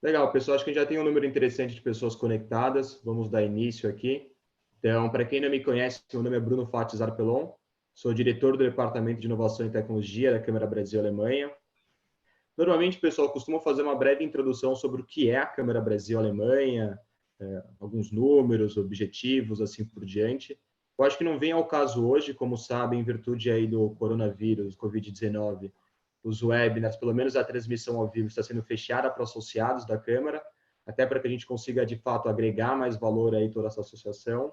Legal, pessoal, acho que já tem um número interessante de pessoas conectadas. Vamos dar início aqui. Então, para quem não me conhece, meu nome é Bruno Fati Zarpelon, sou diretor do Departamento de Inovação e Tecnologia da Câmara Brasil-Alemanha. Normalmente, pessoal, costuma fazer uma breve introdução sobre o que é a Câmara Brasil-Alemanha, alguns números, objetivos, assim por diante. Eu acho que não vem ao caso hoje, como sabem, em virtude aí do coronavírus, Covid-19, os webinars, pelo menos a transmissão ao vivo, está sendo fechada para associados da Câmara, até para que a gente consiga, de fato, agregar mais valor aí toda essa associação.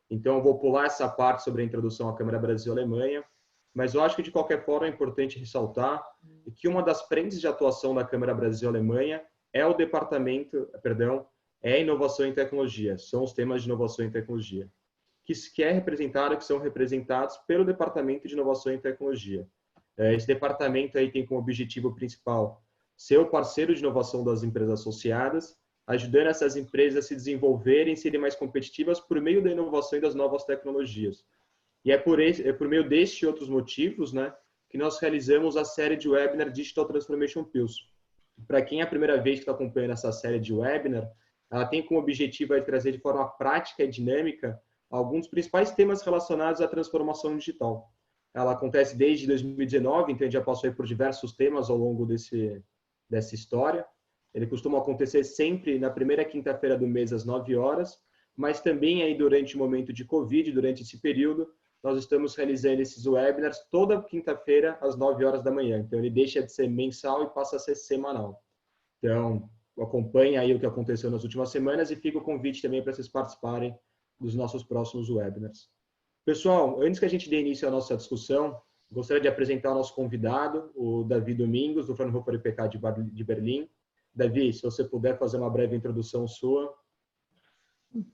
Então, eu vou pular essa parte sobre a introdução à Câmara Brasil-Alemanha, mas eu acho que, de qualquer forma, é importante ressaltar que uma das frentes de atuação da Câmara Brasil-Alemanha é o departamento, é inovação e tecnologia, são os temas de inovação e tecnologia, que são representados pelo Departamento de Inovação e Tecnologia. Esse departamento aí tem como objetivo principal ser o parceiro de inovação das empresas associadas, ajudando essas empresas a se desenvolverem e serem mais competitivas por meio da inovação e das novas tecnologias. E é por meio destes e outros motivos, né, que nós realizamos a série de webinar Digital Transformation Pills. Para quem é a primeira vez que está acompanhando essa série de webinar, ela tem como objetivo aí trazer de forma prática e dinâmica alguns dos principais temas relacionados à transformação digital. Ela acontece desde 2019, então a gente já passou aí por diversos temas ao longo dessa história. Ele costuma acontecer sempre na primeira quinta-feira do mês, às 9 horas, mas também aí durante o momento de Covid, durante esse período, nós estamos realizando esses webinars toda quinta-feira, às 9 horas da manhã. Então, ele deixa de ser mensal e passa a ser semanal. Então, acompanhe aí o que aconteceu nas últimas semanas e fica o convite também para vocês participarem dos nossos próximos webinars. Pessoal, antes que a gente dê início à nossa discussão, gostaria de apresentar o nosso convidado, o Davi Domingos, do Fraunhofer IPK de Berlim. Davi, se você puder fazer uma breve introdução sua.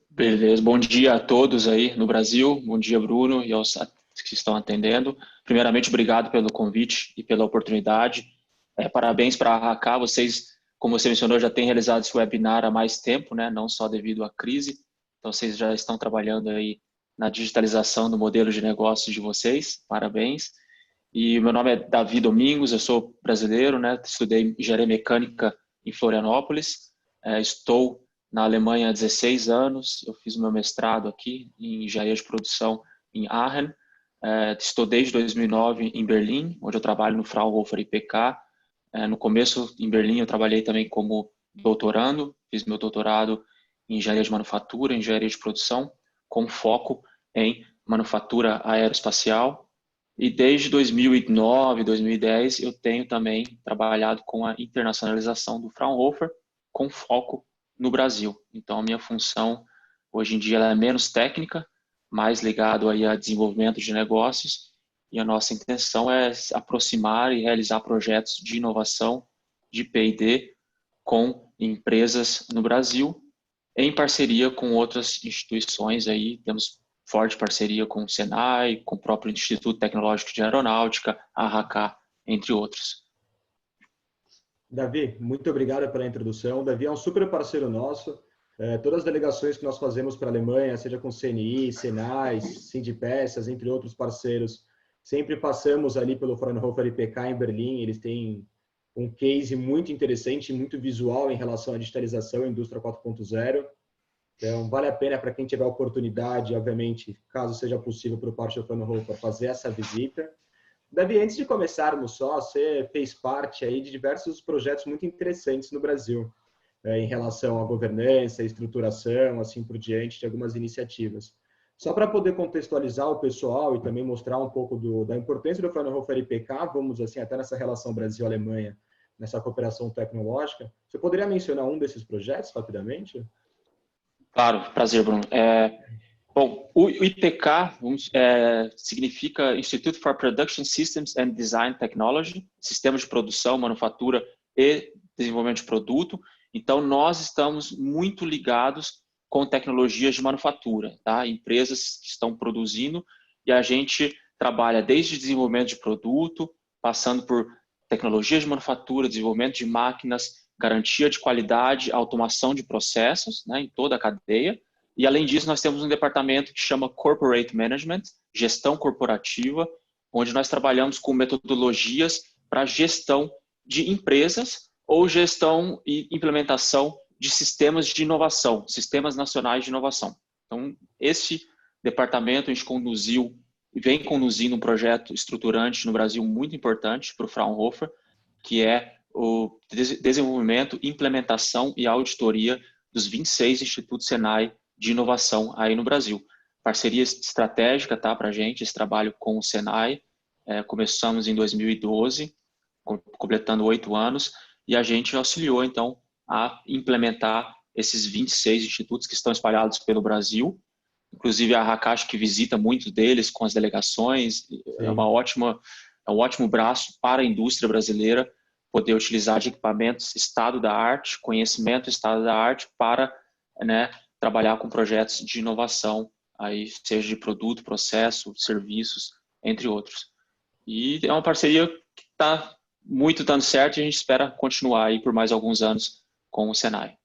Beleza, bom dia a todos aí no Brasil, bom dia Bruno e aos que estão atendendo. Primeiramente, obrigado pelo convite e pela oportunidade. Parabéns para a Raká, vocês, como você mencionou, já têm realizado esse webinar há mais tempo, né? Não só devido à crise, então vocês já estão trabalhando aí na digitalização do modelo de negócio de vocês, parabéns. E meu nome é Davi Domingos, eu sou brasileiro, né? Estudei engenharia mecânica em Florianópolis, estou na Alemanha há 16 anos, eu fiz meu mestrado aqui em engenharia de produção em Aachen, estou desde 2009 em Berlim, onde eu trabalho no Fraunhofer IPK. No começo, em Berlim, eu trabalhei também como doutorando, fiz meu doutorado em engenharia de manufatura, engenharia de produção, com foco em manufatura aeroespacial. E desde 2009, 2010, eu tenho também trabalhado com a internacionalização do Fraunhofer, com foco no Brasil. Então, a minha função, hoje em dia, ela é menos técnica, mais ligado aí a desenvolvimento de negócios, e a nossa intenção é aproximar e realizar projetos de inovação, de P&D, com empresas no Brasil, em parceria com outras instituições aí. Temos forte parceria com o Senai, com o próprio Instituto Tecnológico de Aeronáutica, a Raká, entre outros. Davi, muito obrigado pela introdução. Davi é um super parceiro nosso. Todas as delegações que nós fazemos para a Alemanha, seja com CNI, Senai, Sindipeças, entre outros parceiros, sempre passamos ali pelo Fraunhofer IPK em Berlim. Eles têm um case muito interessante, muito visual em relação à digitalização e indústria 4.0. Então, vale a pena para quem tiver a oportunidade, obviamente, caso seja possível por parte do Fraunhofer, fazer essa visita. Davi, antes de começarmos só, você fez parte aí de diversos projetos muito interessantes no Brasil, em relação à governança, estruturação, assim por diante, de algumas iniciativas. Só para poder contextualizar o pessoal e também mostrar um pouco da importância do Fraunhofer IPK, vamos assim, até nessa relação Brasil-Alemanha, nessa cooperação tecnológica, você poderia mencionar um desses projetos, rapidamente? Claro, prazer, Bruno. Bom, o IPK significa Institute for Production Systems and Design Technology, Sistema de Produção, Manufatura e Desenvolvimento de Produto. Então, nós estamos muito ligados com tecnologias de manufatura, tá? Empresas que estão produzindo, e a gente trabalha desde desenvolvimento de produto, passando por tecnologias de manufatura, desenvolvimento de máquinas, garantia de qualidade, automação de processos, né, em toda a cadeia. E, além disso, nós temos um departamento que chama Corporate Management, gestão corporativa, onde nós trabalhamos com metodologias para gestão de empresas ou gestão e implementação de sistemas de inovação, sistemas nacionais de inovação. Então, esse departamento a gente conduziu e vem conduzindo um projeto estruturante no Brasil muito importante para o Fraunhofer, que é o desenvolvimento, implementação e auditoria dos 26 institutos Senai de inovação aí no Brasil. Parceria estratégica, tá, para a gente, esse trabalho com o Senai. Começamos em 2012, completando 8 anos, e a gente auxiliou, então, a implementar esses 26 institutos que estão espalhados pelo Brasil. Inclusive, a Hakashi, que visita muitos deles com as delegações, é um ótimo braço para a indústria brasileira poder utilizar de equipamentos estado da arte, conhecimento estado da arte para, né, trabalhar com projetos de inovação, aí, seja de produto, processo, serviços, entre outros. E é uma parceria que está muito dando certo e a gente espera continuar aí por mais alguns anos com o Senai.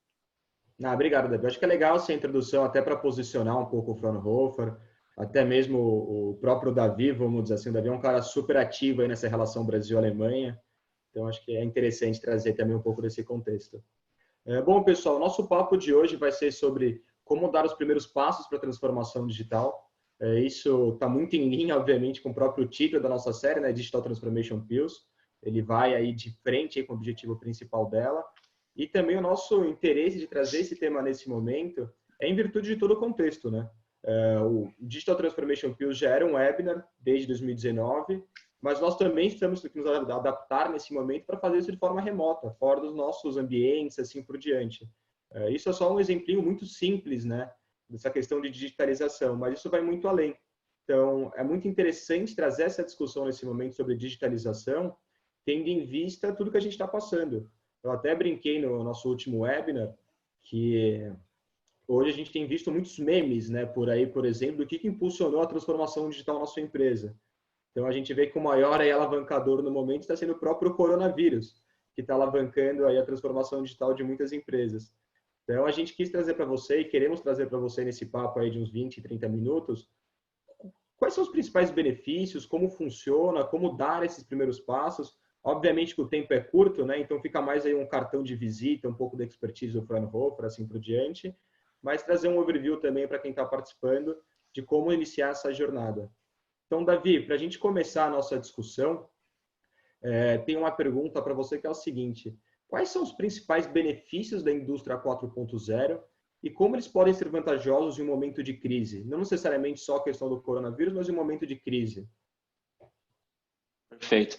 Obrigado, Davi. Acho que é legal essa introdução até para posicionar um pouco o Fraunhofer, até mesmo o próprio Davi, vamos dizer assim, o Davi é um cara super ativo aí nessa relação Brasil-Alemanha, então acho que é interessante trazer também um pouco desse contexto. Bom, pessoal, nosso papo de hoje vai ser sobre como dar os primeiros passos para a transformação digital. Isso está muito em linha, obviamente, com o próprio título da nossa série, né, Digital Transformation Pills. Ele vai aí de frente aí com o objetivo principal dela. E também o nosso interesse de trazer esse tema nesse momento é em virtude de todo o contexto, né? O Digital Transformation Pills já era um webinar desde 2019, mas nós também estamos que nos adaptar nesse momento para fazer isso de forma remota, fora dos nossos ambientes, assim por diante. Isso é só um exemplinho muito simples, né? Dessa questão de digitalização, mas isso vai muito além. Então, é muito interessante trazer essa discussão nesse momento sobre digitalização, tendo em vista tudo que a gente está passando. Eu até brinquei no nosso último webinar que hoje a gente tem visto muitos memes, né, por aí, por exemplo, do que impulsionou a transformação digital na sua empresa. Então, a gente vê que o maior aí, alavancador no momento está sendo o próprio coronavírus, que está alavancando aí a transformação digital de muitas empresas. Então, a gente quis trazer para você e queremos trazer para você nesse papo aí de uns 20, 30 minutos, quais são os principais benefícios, como funciona, como dar esses primeiros passos. Obviamente que o tempo é curto, né? Então fica mais aí um cartão de visita, um pouco da expertise do Fraunhofer, assim por diante, mas trazer um overview também para quem está participando de como iniciar essa jornada. Então, Davi, para a gente começar a nossa discussão, tem uma pergunta para você que é o seguinte: quais são os principais benefícios da indústria 4.0 e como eles podem ser vantajosos em um momento de crise? Não necessariamente só a questão do coronavírus, mas em um momento de crise. Perfeito.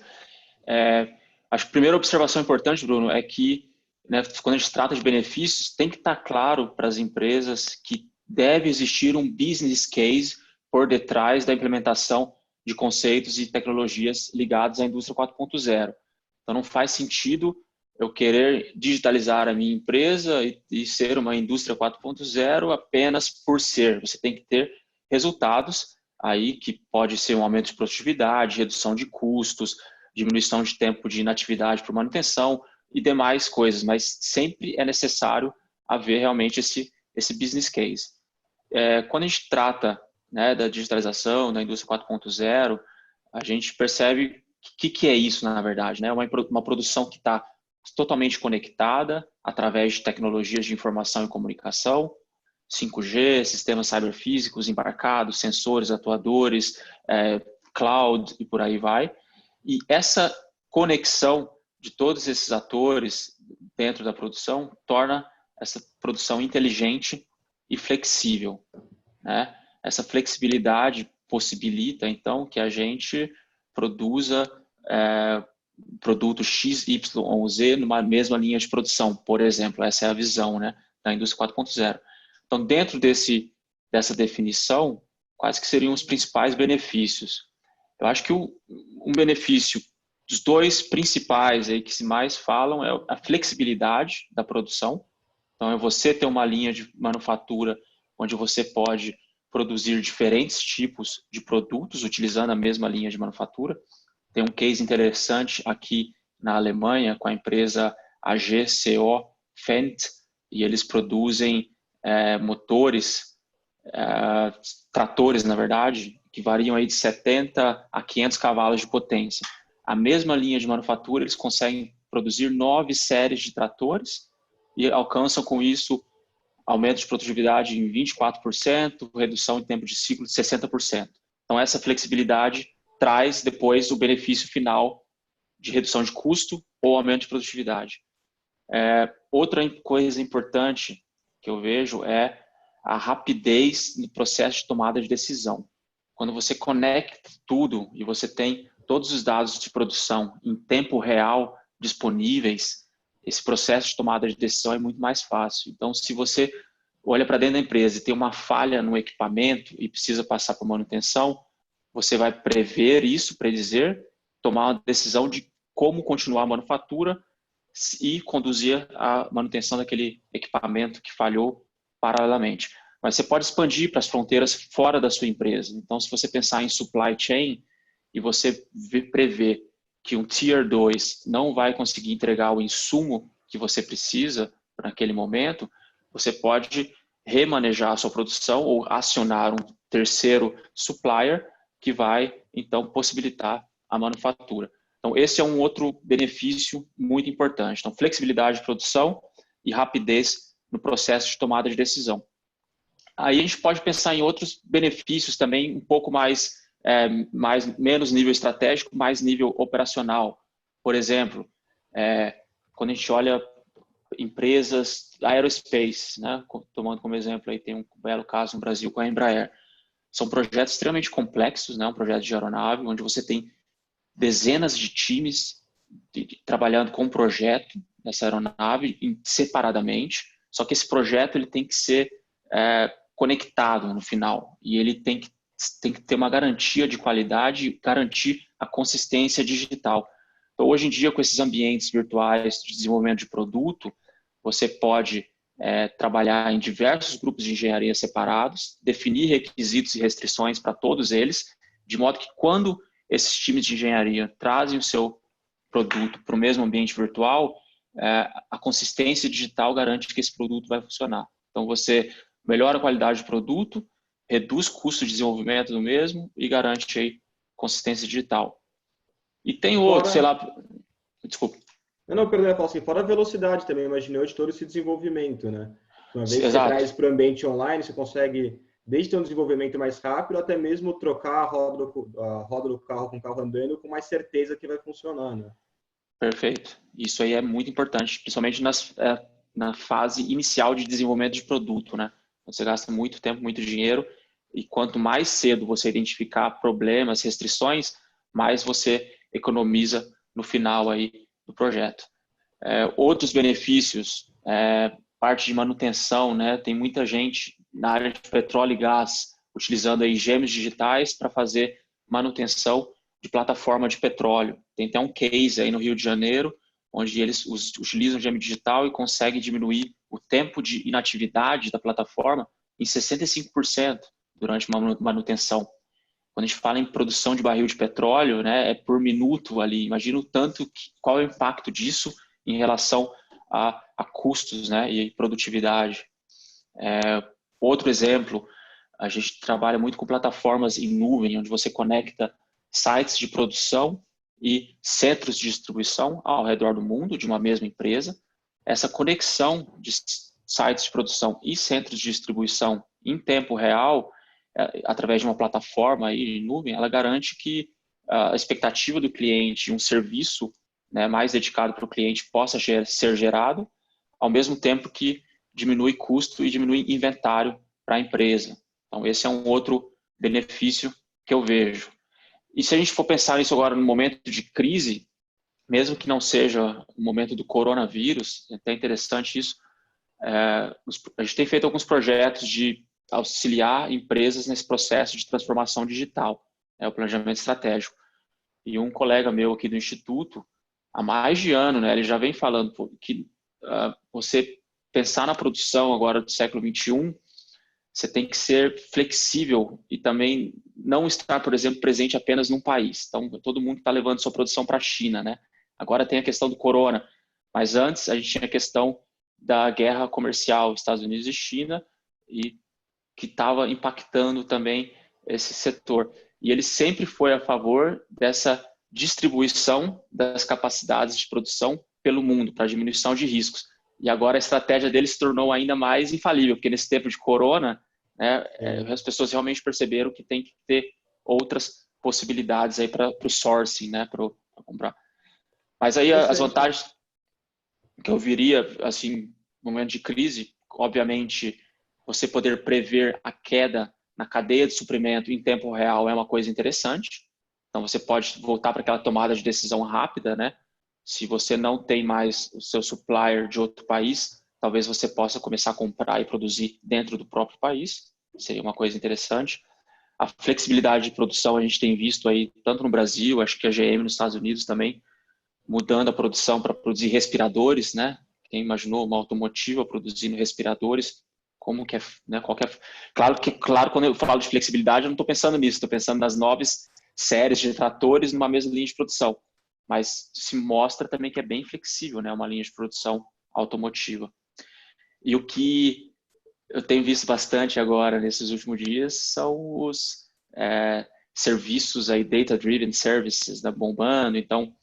Acho que a primeira observação importante, Bruno, é que, né, quando a gente trata de benefícios, tem que estar claro para as empresas que deve existir um business case por detrás da implementação de conceitos e tecnologias ligados à indústria 4.0. Então, não faz sentido eu querer digitalizar a minha empresa e ser uma indústria 4.0 apenas por ser. Você tem que ter resultados aí que pode ser um aumento de produtividade, redução de custos, diminuição de tempo de inatividade por manutenção e demais coisas, mas sempre é necessário haver realmente esse business case. Quando a gente trata, né, da digitalização, da indústria 4.0, a gente percebe que é isso, na verdade, né? Uma produção que está totalmente conectada através de tecnologias de informação e comunicação, 5G, sistemas cyberfísicos embarcados, sensores, atuadores, cloud e por aí vai. E essa conexão de todos esses atores dentro da produção torna essa produção inteligente e flexível, né? Essa flexibilidade possibilita, então, que a gente produza produto X, Y ou Z numa mesma linha de produção, por exemplo. Essa é a visão, né, da indústria 4.0. Então, dentro dessa definição, quais que seriam os principais benefícios? Eu acho que um benefício dos dois principais aí que se mais falam é a flexibilidade da produção. Então, é você ter uma linha de manufatura onde você pode produzir diferentes tipos de produtos utilizando a mesma linha de manufatura. Tem um case interessante aqui na Alemanha com a empresa AGCO Fendt, e eles produzem motores, tratores, na verdade, que variam aí de 70 a 500 cavalos de potência. A mesma linha de manufatura, eles conseguem produzir 9 séries de tratores e alcançam com isso aumento de produtividade em 24%, redução em tempo de ciclo de 60%. Então, essa flexibilidade traz depois o benefício final de redução de custo ou aumento de produtividade. Outra coisa importante que eu vejo é a rapidez no processo de tomada de decisão. Quando você conecta tudo e você tem todos os dados de produção em tempo real disponíveis, esse processo de tomada de decisão é muito mais fácil. Então, se você olha para dentro da empresa e tem uma falha no equipamento e precisa passar por manutenção, você vai prever isso, predizer, tomar uma decisão de como continuar a manufatura e conduzir a manutenção daquele equipamento que falhou paralelamente. Mas você pode expandir para as fronteiras fora da sua empresa. Então, se você pensar em supply chain e você prever que um Tier 2 não vai conseguir entregar o insumo que você precisa naquele momento, você pode remanejar a sua produção ou acionar um terceiro supplier que vai, então, possibilitar a manufatura. Então, esse é um outro benefício muito importante. Então, flexibilidade de produção e rapidez no processo de tomada de decisão. Aí a gente pode pensar em outros benefícios também, um pouco menos nível estratégico, mais nível operacional. Por exemplo, quando a gente olha empresas aerospace, né, tomando como exemplo, aí tem um belo caso no Brasil com a Embraer. São projetos extremamente complexos, né, um projeto de aeronave, onde você tem dezenas de times trabalhando com um projeto nessa aeronave separadamente, só que esse projeto ele tem que ser conectado no final e ele tem que ter uma garantia de qualidade e garantir a consistência digital. Então, hoje em dia, com esses ambientes virtuais de desenvolvimento de produto, você pode trabalhar em diversos grupos de engenharia separados, definir requisitos e restrições para todos eles, de modo que quando esses times de engenharia trazem o seu produto para o mesmo ambiente virtual, a consistência digital garante que esse produto vai funcionar. Então, você melhora a qualidade do produto, reduz o custo de desenvolvimento do mesmo e garante aí consistência digital. E tem outro, sei lá... Desculpa. Não, perdão, eu falo assim, fora a velocidade também, imaginei de todo esse desenvolvimento, né? Uma vez que Exato. você traz para o ambiente online, você consegue, desde ter um desenvolvimento mais rápido, até mesmo trocar a roda do carro com o carro andando com mais certeza que vai funcionar, né? Perfeito. Isso aí é muito importante, principalmente na fase inicial de desenvolvimento de produto, né? Você gasta muito tempo, muito dinheiro, e quanto mais cedo você identificar problemas, restrições, mais você economiza no final aí do projeto. Outros benefícios, parte de manutenção, né? Tem muita gente na área de petróleo e gás utilizando aí gêmeos digitais para fazer manutenção de plataforma de petróleo. Tem até um case aí no Rio de Janeiro, onde eles utilizam gêmeo digital e conseguem diminuir o tempo de inatividade da plataforma em 65% durante uma manutenção. Quando a gente fala em produção de barril de petróleo, né, é por minuto ali. Imagina o tanto, qual é o impacto disso em relação a custos, né, e produtividade. Outro exemplo, a gente trabalha muito com plataformas em nuvem, onde você conecta sites de produção e centros de distribuição ao redor do mundo, de uma mesma empresa. Essa conexão de sites de produção e centros de distribuição em tempo real, através de uma plataforma aí em nuvem, ela garante que a expectativa do cliente de um serviço, né, mais dedicado para o cliente possa ser gerado, ao mesmo tempo que diminui custo e diminui inventário para a empresa. Então, esse é um outro benefício que eu vejo. E se a gente for pensar nisso agora no momento de crise, mesmo que não seja o momento do coronavírus, é até interessante isso, a gente tem feito alguns projetos de auxiliar empresas nesse processo de transformação digital, o planejamento estratégico. E um colega meu aqui do Instituto, há mais de ano, né, ele já vem falando que você pensar na produção agora do século XXI, você tem que ser flexível e também não estar, por exemplo, presente apenas num país. Então, todo mundo está levando sua produção para a China, né? Agora tem a questão do corona, mas antes a gente tinha a questão da guerra comercial Estados Unidos e China, e que estava impactando também esse setor. E ele sempre foi a favor dessa distribuição das capacidades de produção pelo mundo para diminuição de riscos. E agora a estratégia deles se tornou ainda mais infalível, porque nesse tempo de corona, né, as pessoas realmente perceberam que tem que ter outras possibilidades aí para o sourcing, né, para comprar. Mas aí as vantagens que eu viria, assim, no momento de crise, obviamente, você poder prever a queda na cadeia de suprimento em tempo real é uma coisa interessante. Então, você pode voltar para aquela tomada de decisão rápida, né? Se você não tem mais o seu supplier de outro país, talvez você possa começar a comprar e produzir dentro do próprio país. Seria uma coisa interessante. A flexibilidade de produção a gente tem visto aí, tanto no Brasil, acho que a GM nos Estados Unidos também, mudando a produção para produzir respiradores, né? Quem imaginou uma automotiva produzindo respiradores? Como que é, né? Claro, quando eu falo de flexibilidade, eu não estou pensando nisso, estou pensando nas novas séries de tratores numa mesma linha de produção. Mas se mostra também que é bem flexível, né? Uma linha de produção automotiva. E o que eu tenho visto bastante agora nesses últimos dias são os serviços aí, data-driven services, da bombando. Então,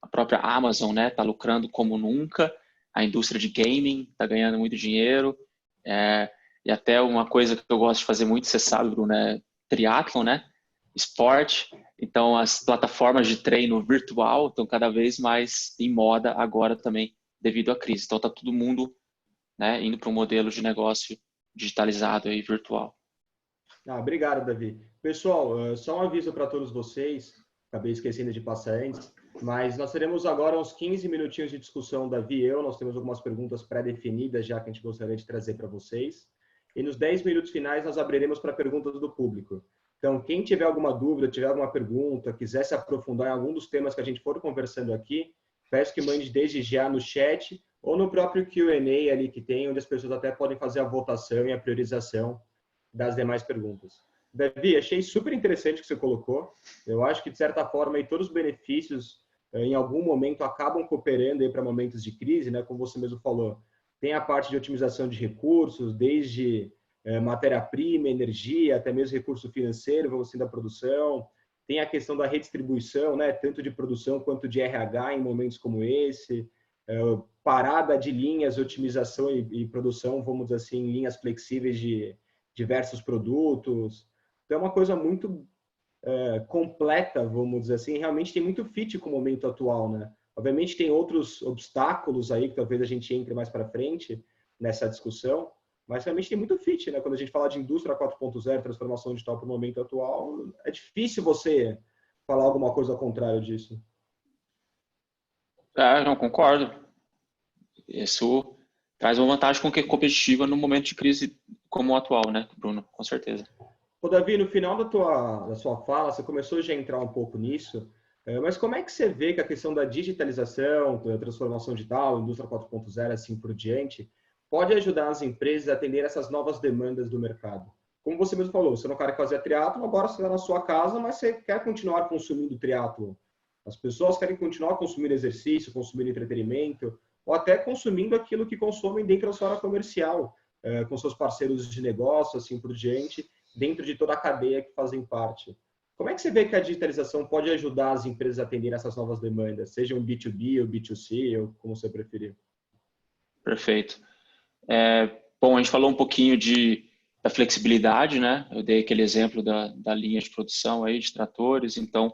a própria Amazon, né, tá lucrando como nunca. A indústria de gaming está ganhando muito dinheiro. E até uma coisa que eu gosto de fazer muito, você sabe, Bruno, é triatlon, né? Esporte. Então, as plataformas de treino virtual estão cada vez mais em moda agora também, devido à crise. Então, está todo mundo, né, indo para um modelo de negócio digitalizado e virtual. Obrigado, Davi. Pessoal, só um aviso para todos vocês, acabei esquecendo de passar antes, mas nós teremos agora uns 15 minutinhos de discussão, Davi e eu, nós temos algumas perguntas pré-definidas já que a gente gostaria de trazer para vocês, e nos 10 minutos finais nós abriremos para perguntas do público. Então, quem tiver alguma dúvida, tiver alguma pergunta, quiser se aprofundar em algum dos temas que a gente for conversando aqui, peço que mande desde já no chat ou no próprio Q&A ali que tem, onde as pessoas até podem fazer a votação e a priorização das demais perguntas. Davi, achei super interessante o que você colocou. Eu acho que, de certa forma, aí, todos os benefícios, em algum momento, acabam cooperando para momentos de crise, né? Como você mesmo falou. Tem a parte de otimização de recursos, desde matéria-prima, energia, até mesmo recurso financeiro, vamos assim, da produção. Tem a questão da redistribuição, né? Tanto de produção quanto de RH em momentos como esse. Parada de linhas, otimização e produção, vamos dizer assim, em linhas flexíveis de diversos produtos. Então, é uma coisa muito completa, vamos dizer assim. Realmente tem muito fit com o momento atual, né? Obviamente tem outros obstáculos aí que talvez a gente entre mais para frente nessa discussão, mas realmente tem muito fit, né? Quando a gente fala de indústria 4.0, transformação digital para o momento atual, é difícil você falar alguma coisa ao contrário disso. Não concordo. Isso traz uma vantagem competitiva no momento de crise como o atual, né, Bruno? Com certeza. Ô, Davi, no final da sua fala, você começou já a entrar um pouco nisso, mas como é que você vê que a questão da digitalização, da transformação digital, indústria 4.0, assim por diante, pode ajudar as empresas a atender essas novas demandas do mercado? Como você mesmo falou, você não é um cara que fazia triatlo, agora você está na sua casa, mas você quer continuar consumindo triatlo. As pessoas querem continuar consumindo exercício, consumindo entretenimento, ou até consumindo aquilo que consomem dentro da sua área comercial, com seus parceiros de negócio, assim por diante, dentro de toda a cadeia que fazem parte. Como é que você vê que a digitalização pode ajudar as empresas a atender essas novas demandas, seja um B2B ou B2C, ou como você preferir? Perfeito. Bom, a gente falou um pouquinho da flexibilidade, né? Eu dei aquele exemplo da linha de produção aí, de tratores. Então,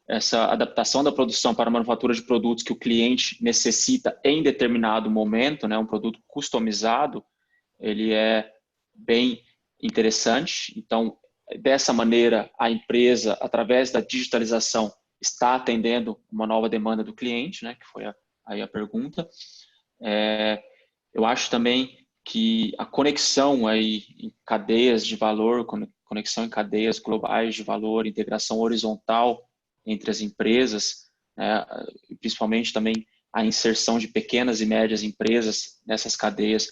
essa adaptação da produção para a manufatura de produtos que o cliente necessita em determinado momento, né? Um produto customizado, ele é bem interessante. Então, dessa maneira, a empresa, através da digitalização, está atendendo uma nova demanda do cliente, né? Que foi aí a pergunta. Eu acho também que a conexão aí em cadeias de valor, conexão em cadeias globais de valor, integração horizontal entre as empresas, né, principalmente também a inserção de pequenas e médias empresas nessas cadeias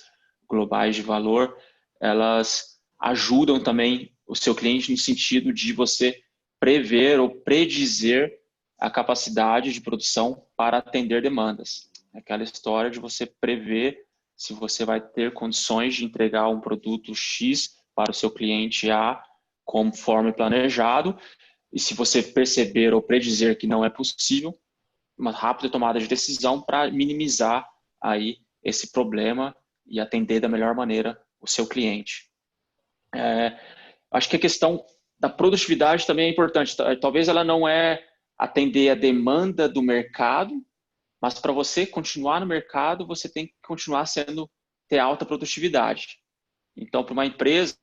globais de valor, elas ajudam também o seu cliente no sentido de você prever ou predizer a capacidade de produção para atender demandas. Aquela história de você prever se você vai ter condições de entregar um produto X para o seu cliente A conforme planejado, e se você perceber ou predizer que não é possível, uma rápida tomada de decisão para minimizar aí esse problema e atender da melhor maneira o seu cliente. Acho que a questão da produtividade também é importante. Talvez ela não é atender a demanda do mercado, mas para você continuar no mercado, você tem que continuar ter alta produtividade. Então, para uma empresa,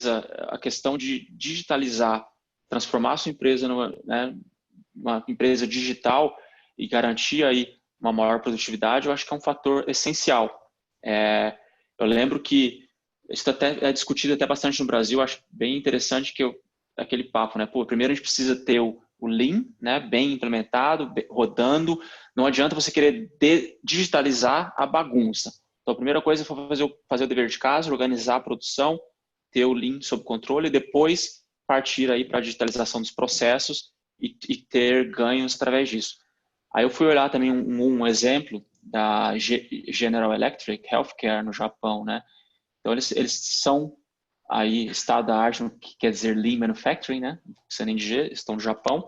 a questão de digitalizar, transformar a sua empresa numa empresa digital e garantir aí uma maior produtividade, eu acho que é um fator essencial. Eu lembro que isso até é discutido até bastante no Brasil, acho bem interessante aquele papo, né? Pô, primeiro a gente precisa ter o Lean, né, bem implementado, rodando. Não adianta você querer digitalizar a bagunça. Então, a primeira coisa foi fazer o dever de casa, organizar a produção, ter o Lean sob controle e depois partir aí para a digitalização dos processos e ter ganhos através disso. Aí eu fui olhar também um exemplo da General Electric Healthcare no Japão, né? Então, eles são aí estado da arte, que quer dizer Lean Manufacturing, né? CNG, estão no Japão.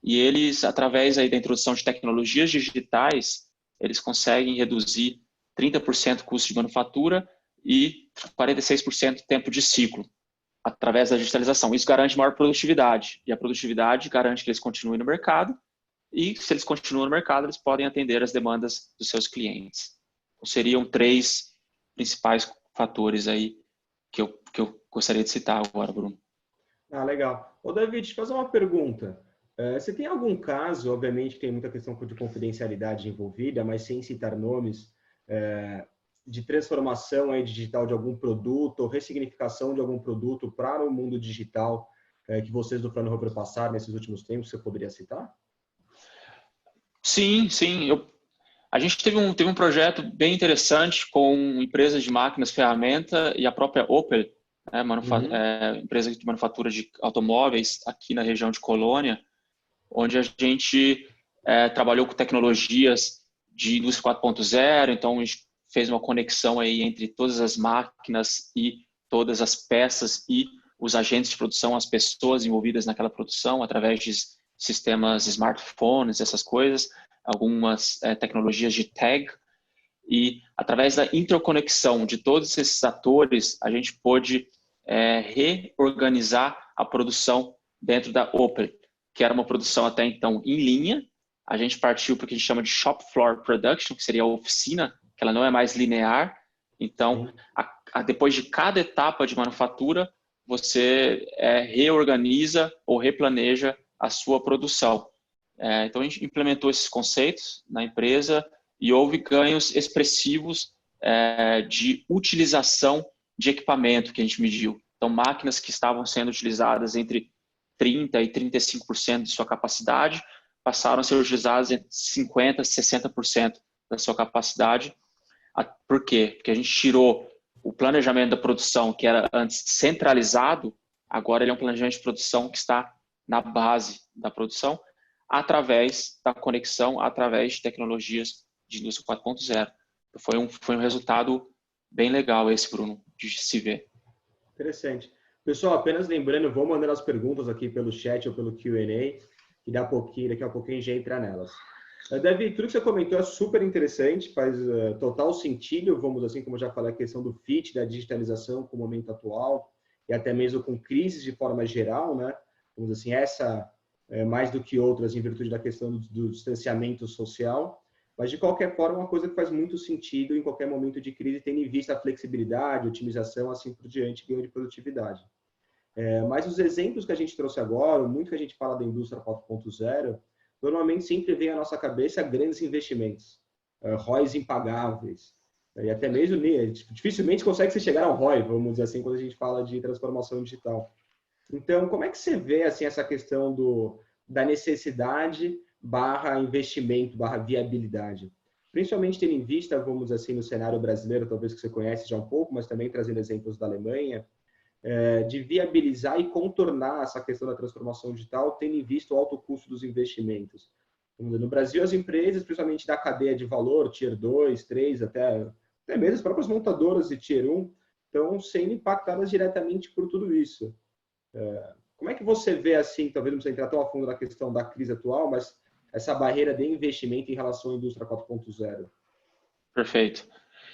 E eles, através aí da introdução de tecnologias digitais, eles conseguem reduzir 30% o custo de manufatura e 46% o tempo de ciclo, através da digitalização. Isso garante maior produtividade. E a produtividade garante que eles continuem no mercado. E se eles continuam no mercado, eles podem atender as demandas dos seus clientes. Então, seriam 3 principais fatores aí que eu gostaria de citar agora, Bruno. Legal. Ô, David, deixa eu fazer uma pergunta. Você tem algum caso, obviamente tem muita questão de confidencialidade envolvida, mas sem citar nomes, de transformação aí digital de algum produto ou ressignificação de algum produto para o mundo digital que vocês do Fraunhofer passaram nesses últimos tempos, você poderia citar? Sim. A gente teve um projeto bem interessante com empresas de máquinas, ferramenta e a própria Opel, né, empresa de manufatura de automóveis aqui na região de Colônia, onde a gente trabalhou com tecnologias de indústria 4.0, então a gente fez uma conexão aí entre todas as máquinas e todas as peças e os agentes de produção, as pessoas envolvidas naquela produção, através de sistemas smartphones, essas coisas, algumas tecnologias de tag, e através da interconexão de todos esses atores, a gente pôde reorganizar a produção dentro da Opel, que era uma produção até então em linha. A gente partiu para o que a gente chama de shop floor production, que seria a oficina, que ela não é mais linear. Então, depois de cada etapa de manufatura, você reorganiza ou replaneja a sua produção. Então, a gente implementou esses conceitos na empresa e houve ganhos expressivos de utilização de equipamento que a gente mediu. Então, máquinas que estavam sendo utilizadas entre 30% e 35% de sua capacidade passaram a ser utilizadas entre 50% e 60% da sua capacidade. Por quê? Porque a gente tirou o planejamento da produção, que era antes centralizado, agora ele é um planejamento de produção que está na base da produção, através da conexão, através de tecnologias de indústria 4.0. Foi um resultado bem legal esse, Bruno, de se ver. Interessante. Pessoal, apenas lembrando, vou mandando as perguntas aqui pelo chat ou pelo Q&A, e daqui a pouquinho a gente entra nelas. David, tudo que você comentou é super interessante, faz total sentido, vamos assim, como eu já falei, a questão do fit, da digitalização com o momento atual, e até mesmo com crises de forma geral, né? Vamos assim, essa mais do que outras, em virtude da questão do distanciamento social, mas de qualquer forma, uma coisa que faz muito sentido em qualquer momento de crise, tendo em vista a flexibilidade, otimização, assim por diante, ganho de produtividade. Mas os exemplos que a gente trouxe agora, muito que a gente fala da indústria 4.0, normalmente sempre vem à nossa cabeça grandes investimentos, ROIs impagáveis, e até mesmo dificilmente consegue se chegar ao ROI, vamos dizer assim, quando a gente fala de transformação digital. Então, como é que você vê assim, essa questão da necessidade / investimento / viabilidade? Principalmente tendo em vista, vamos dizer assim, no cenário brasileiro, talvez que você conhece já um pouco, mas também trazendo exemplos da Alemanha, de viabilizar e contornar essa questão da transformação digital, tendo em vista o alto custo dos investimentos. No Brasil, as empresas, principalmente da cadeia de valor, Tier 2, 3, até mesmo as próprias montadoras de Tier 1, estão sendo impactadas diretamente por tudo isso. Como é que você vê, assim, talvez não precisa entrar tão a fundo na questão da crise atual, mas essa barreira de investimento em relação à indústria 4.0? Perfeito.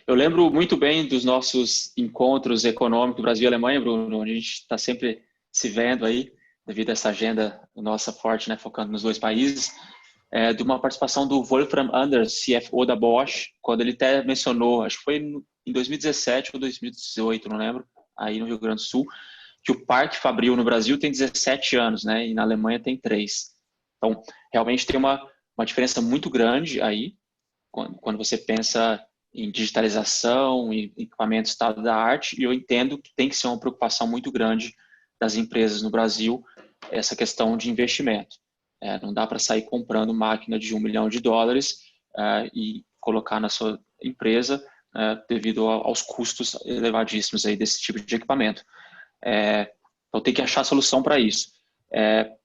Eu lembro muito bem dos nossos encontros econômicos Brasil e Alemanha, Bruno, onde a gente está sempre se vendo aí, devido a essa agenda nossa forte, né, focando nos dois países, de uma participação do Wolfram Anders, CFO da Bosch, quando ele até mencionou, acho que foi em 2017 ou 2018, não lembro, aí no Rio Grande do Sul, que o parque fabril no Brasil tem 17 anos, né, e na Alemanha tem 3. Então, realmente tem uma diferença muito grande aí, quando você pensa em digitalização, em equipamento estado da arte, e eu entendo que tem que ser uma preocupação muito grande das empresas no Brasil, essa questão de investimento. Não dá para sair comprando máquina de $1 milhão e colocar na sua empresa devido aos custos elevadíssimos aí desse tipo de equipamento. Então tem que achar solução para isso.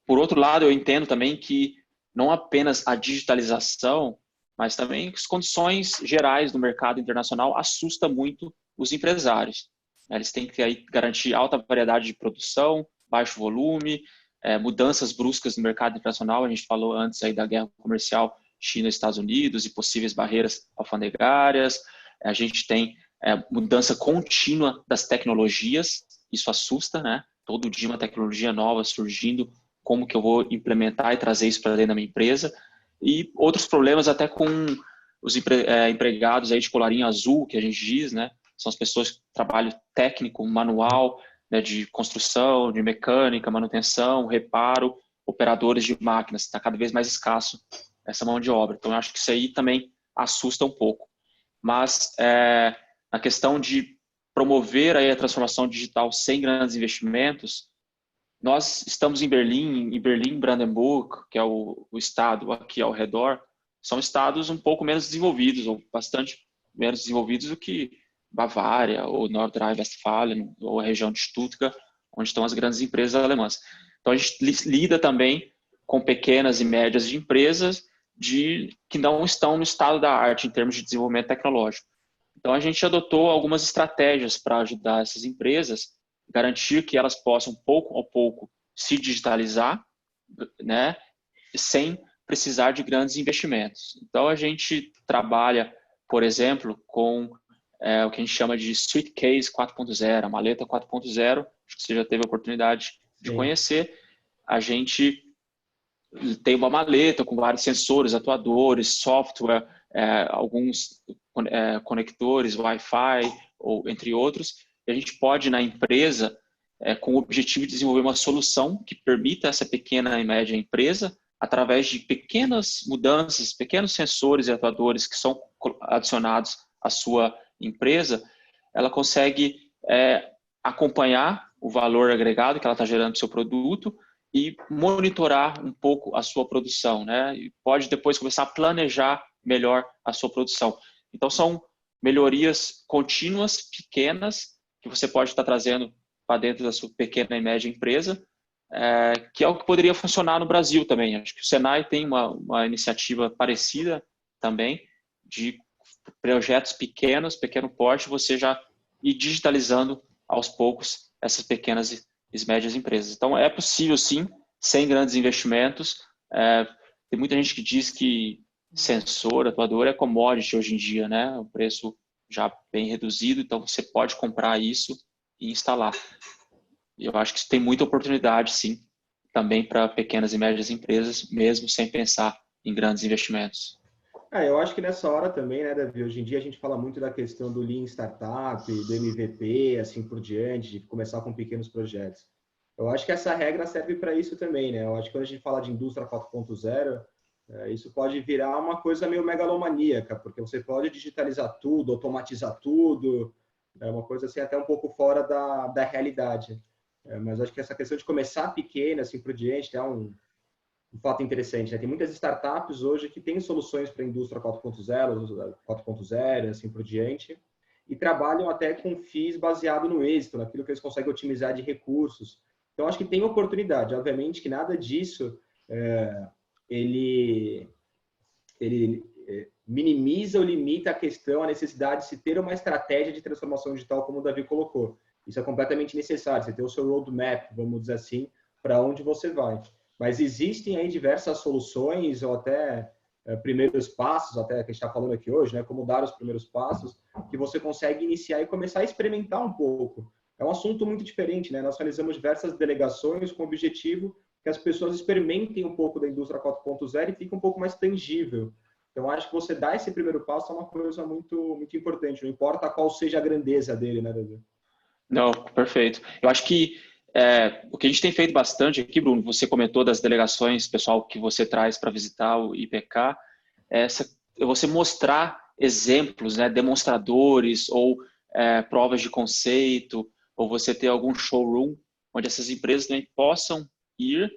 Por outro lado, eu entendo também que não apenas a digitalização, mas também as condições gerais do mercado internacional assusta muito os empresários. Eles têm que aí garantir alta variedade de produção, baixo volume, mudanças bruscas no mercado internacional. A gente falou antes aí da guerra comercial China-Estados Unidos e possíveis barreiras alfandegárias. A gente tem mudança contínua das tecnologias, isso assusta, né? Todo dia uma tecnologia nova surgindo, como que eu vou implementar e trazer isso para dentro da minha empresa? E outros problemas até com os empregados aí de colarinho azul, que a gente diz, né? São as pessoas que trabalham técnico, manual, né, de construção, de mecânica, manutenção, reparo, operadores de máquinas. Está cada vez mais escasso essa mão de obra. Então, eu acho que isso aí também assusta um pouco. Mas a questão de promover aí a transformação digital sem grandes investimentos, nós estamos em Berlim, Brandenburg, que é o estado aqui ao redor, são estados um pouco menos desenvolvidos, ou bastante menos desenvolvidos do que Bavária, ou Nordrhein-Westfalen, ou a região de Stuttgart, onde estão as grandes empresas alemãs. Então, a gente lida também com pequenas e médias de empresas que não estão no estado da arte em termos de desenvolvimento tecnológico. Então, a gente adotou algumas estratégias para ajudar essas empresas, garantir que elas possam, pouco a pouco, se digitalizar, né, sem precisar de grandes investimentos. Então, a gente trabalha, por exemplo, com o que a gente chama de Suitcase 4.0, a maleta 4.0, acho que você já teve a oportunidade de conhecer. A gente tem uma maleta com vários sensores, atuadores, software, alguns conectores, Wi-Fi, ou entre outros. E a gente pode, na empresa, com o objetivo de desenvolver uma solução que permita essa pequena e média empresa, através de pequenas mudanças, pequenos sensores e atuadores que são adicionados à sua empresa, ela consegue acompanhar o valor agregado que ela está gerando para o seu produto e monitorar um pouco a sua produção, né? E pode depois começar a planejar melhor a sua produção. Então, são melhorias contínuas, pequenas, que você pode estar trazendo para dentro da sua pequena e média empresa, que é o que poderia funcionar no Brasil também. Acho que o Senai tem uma iniciativa parecida também, de projetos pequenos, pequeno porte, você já ir digitalizando aos poucos essas pequenas e médias empresas. Então, é possível, sim, sem grandes investimentos. Tem muita gente que diz que sensor, atuador é commodity hoje em dia, né? O preço já bem reduzido, então você pode comprar isso e instalar. E eu acho que isso tem muita oportunidade, sim, também para pequenas e médias empresas, mesmo sem pensar em grandes investimentos. Eu acho que nessa hora também, né, Davi, hoje em dia a gente fala muito da questão do Lean Startup, do MVP, assim por diante, de começar com pequenos projetos. Eu acho que essa regra serve para isso também, né? Eu acho que quando a gente fala de indústria 4.0, isso pode virar uma coisa meio megalomaníaca, porque você pode digitalizar tudo, automatizar tudo, é uma coisa assim até um pouco fora da realidade. Mas acho que essa questão de começar pequena, assim por diante, é um fato interessante, né? Tem muitas startups hoje que têm soluções para a indústria 4.0, assim por diante, e trabalham até com FIIs baseado no êxito, naquilo que eles conseguem otimizar de recursos. Então, acho que tem oportunidade. Obviamente que nada disso ele minimiza ou limita a questão, a necessidade de se ter uma estratégia de transformação digital, como o Davi colocou. Isso é completamente necessário. Você ter o seu roadmap, vamos dizer assim, para onde você vai. Mas existem aí diversas soluções ou até primeiros passos, até que a gente está falando aqui hoje, né? Como dar os primeiros passos, que você consegue iniciar e começar a experimentar um pouco. É um assunto muito diferente, né? Nós realizamos diversas delegações com o objetivo que as pessoas experimentem um pouco da indústria 4.0 e fique um pouco mais tangível. Então, acho que você dar esse primeiro passo é uma coisa muito importante. Não importa qual seja a grandeza dele, né, Davi? Não, perfeito. Eu acho que o que a gente tem feito bastante aqui, Bruno, você comentou das delegações, pessoal, que você traz para visitar o IPK, é você mostrar exemplos, né, demonstradores ou provas de conceito, ou você ter algum showroom onde essas empresas também possam ir,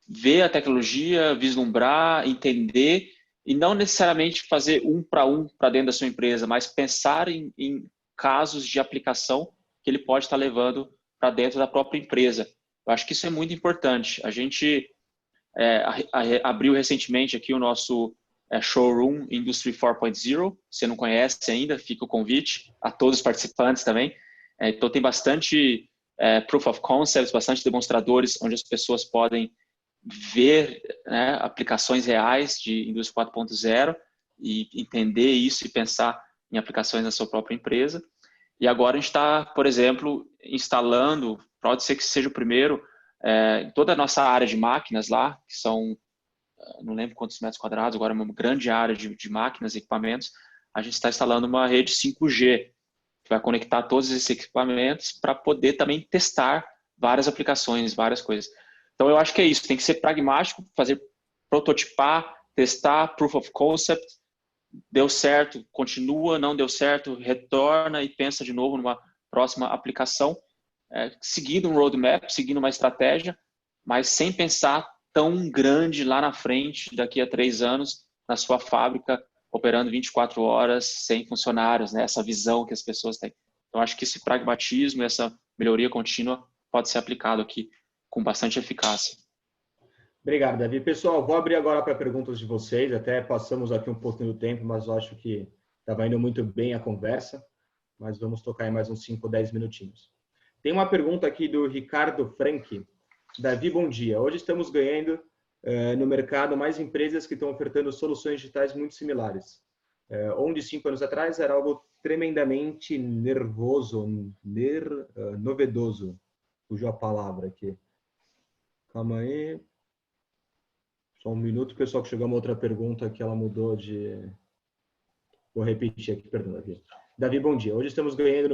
ver a tecnologia, vislumbrar, entender, e não necessariamente fazer um para dentro da sua empresa, mas pensar em casos de aplicação que ele pode estar levando para dentro da própria empresa. Eu acho que isso é muito importante. A gente abriu recentemente aqui o nosso showroom Industry 4.0. Se não conhece ainda, fica o convite a todos os participantes também. Então tem bastante proof of concepts, bastante demonstradores onde as pessoas podem ver, né, aplicações reais de indústria 4.0 e entender isso e pensar em aplicações na sua própria empresa. E agora a gente está, por exemplo, instalando, pode ser que seja o primeiro, em toda a nossa área de máquinas lá, que são, não lembro quantos metros quadrados, agora é uma grande área de máquinas e equipamentos, a gente está instalando uma rede 5G, que vai conectar todos esses equipamentos para poder também testar várias aplicações, várias coisas. Então, eu acho que é isso, tem que ser pragmático, fazer prototipar, testar, proof of concept, deu certo, continua, não deu certo, retorna e pensa de novo numa próxima aplicação, seguindo um roadmap, seguindo uma estratégia, mas sem pensar tão grande lá na frente, daqui a 3 anos, na sua fábrica, operando 24 horas, sem funcionários, né? Essa visão que as pessoas têm. Então, acho que esse pragmatismo, essa melhoria contínua pode ser aplicado aqui com bastante eficácia. Obrigado, Davi. Pessoal, vou abrir agora para perguntas de vocês. Até passamos aqui um pouquinho do tempo, mas eu acho que estava indo muito bem a conversa. Mas vamos tocar em mais uns 5 ou 10 minutinhos. Tem uma pergunta aqui do Ricardo Frank. Davi, bom dia. Hoje estamos ganhando no mercado mais empresas que estão ofertando soluções digitais muito similares. Onde 5 anos atrás era algo tremendamente novedoso. Fugiu a palavra aqui. Calma aí. Só um minuto, pessoal, que chegou uma outra pergunta que ela mudou de... Vou repetir aqui, perdão, Davi. Davi, bom dia. Hoje estamos ganhando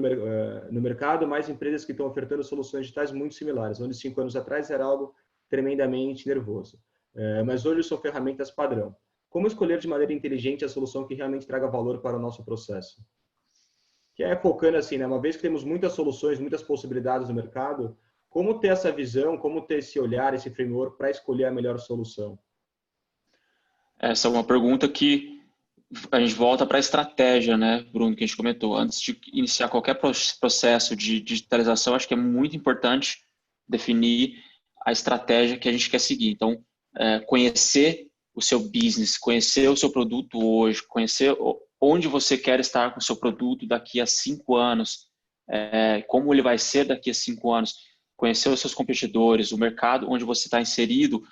no mercado mais empresas que estão ofertando soluções digitais muito similares, onde 5 anos atrás era algo tremendamente nervoso. Mas hoje são ferramentas padrão. Como escolher de maneira inteligente a solução que realmente traga valor para o nosso processo? Que é focando assim, né? Uma vez que temos muitas soluções, muitas possibilidades no mercado, como ter essa visão, como ter esse olhar, esse framework para escolher a melhor solução? Essa é uma pergunta que a gente volta para a estratégia, né, Bruno, que a gente comentou. Antes de iniciar qualquer processo de digitalização, acho que é muito importante definir a estratégia que a gente quer seguir. Então, conhecer o seu business, conhecer o seu produto hoje, conhecer onde você quer estar com o seu produto daqui a 5 anos, como ele vai ser daqui a 5 anos, conhecer os seus competidores, o mercado onde você está inserido,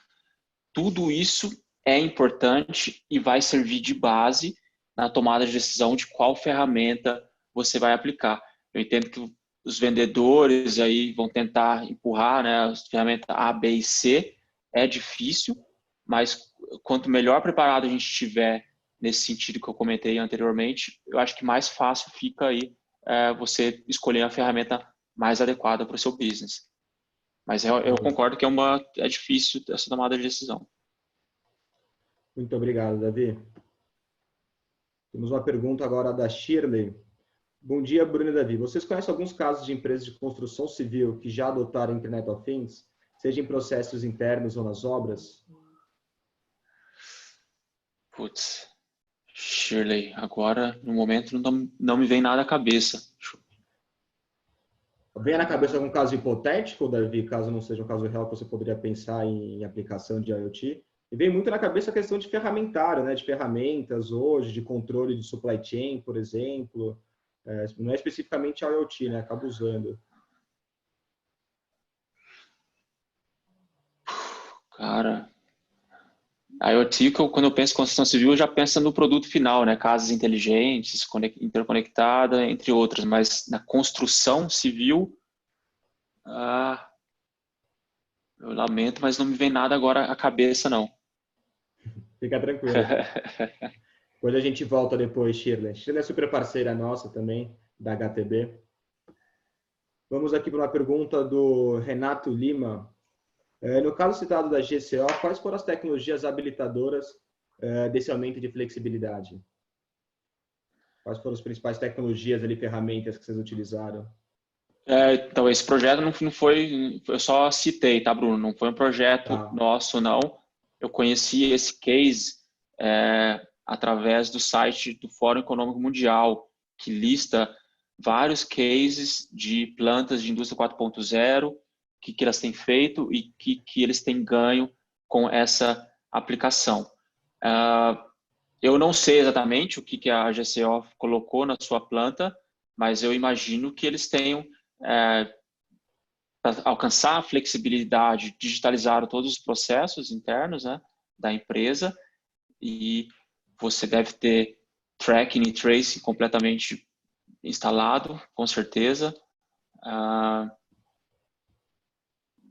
tudo isso é importante e vai servir de base na tomada de decisão de qual ferramenta você vai aplicar. Eu entendo que os vendedores aí vão tentar empurrar, né, as ferramentas A, B e C. É difícil, mas quanto melhor preparado a gente estiver nesse sentido que eu comentei anteriormente, eu acho que mais fácil fica aí você escolher a ferramenta mais adequada para o seu business. Mas eu concordo que é difícil essa tomada de decisão. Muito obrigado, Davi. Temos uma pergunta agora da Shirley. Bom dia, Bruno e Davi. Vocês conhecem alguns casos de empresas de construção civil que já adotaram Internet of Things, seja em processos internos ou nas obras? Putz, Shirley, agora no momento não me vem nada à cabeça. Vem na cabeça algum caso hipotético, Davi, caso não seja um caso real que você poderia pensar em aplicação de IoT? E vem muito na cabeça a questão de ferramentário, né? De ferramentas hoje, de controle de supply chain, por exemplo. Não é especificamente IoT, né? Acaba usando. Cara, a IoT, quando eu penso em construção civil, eu já penso no produto final, né? Casas inteligentes, interconectada, entre outras. Mas na construção civil, ah, eu lamento, mas não me vem nada agora à cabeça, não. Fica tranquilo. Quando a gente volta depois, Shirley. Shirley é super parceira nossa também, da HTB. Vamos aqui para uma pergunta do Renato Lima. No caso citado da GCO, quais foram as tecnologias habilitadoras desse aumento de flexibilidade? Quais foram as principais tecnologias ali, ferramentas que vocês utilizaram? Então, esse projeto não foi, eu só citei, tá, Bruno? Não foi um projeto Tá. nosso, não. Eu conheci esse case através do site do Fórum Econômico Mundial, que lista vários cases de plantas de indústria 4.0, o que elas têm feito e que eles têm ganho com essa aplicação. Eu não sei exatamente o que a GCO colocou na sua planta, mas eu imagino que eles tenham para alcançar a flexibilidade, digitalizaram todos os processos internos, né, da empresa, e você deve ter tracking e tracing completamente instalado, com certeza.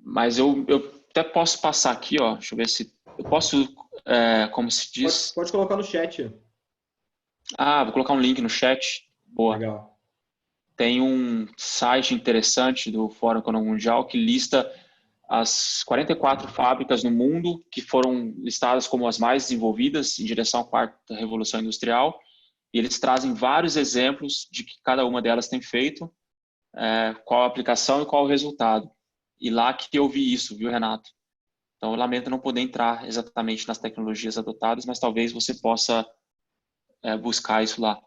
Mas eu até posso passar aqui, ó, deixa eu ver se eu posso, como se diz... Pode colocar no chat. Vou colocar um link no chat. Boa. Legal. Tem um site interessante do Fórum Econômico Mundial que lista as 44 fábricas no mundo que foram listadas como as mais desenvolvidas em direção à quarta revolução industrial. E eles trazem vários exemplos de que cada uma delas tem feito, qual a aplicação e qual o resultado. E lá que eu vi isso, viu, Renato? Então, eu lamento não poder entrar exatamente nas tecnologias adotadas, mas talvez você possa buscar isso lá.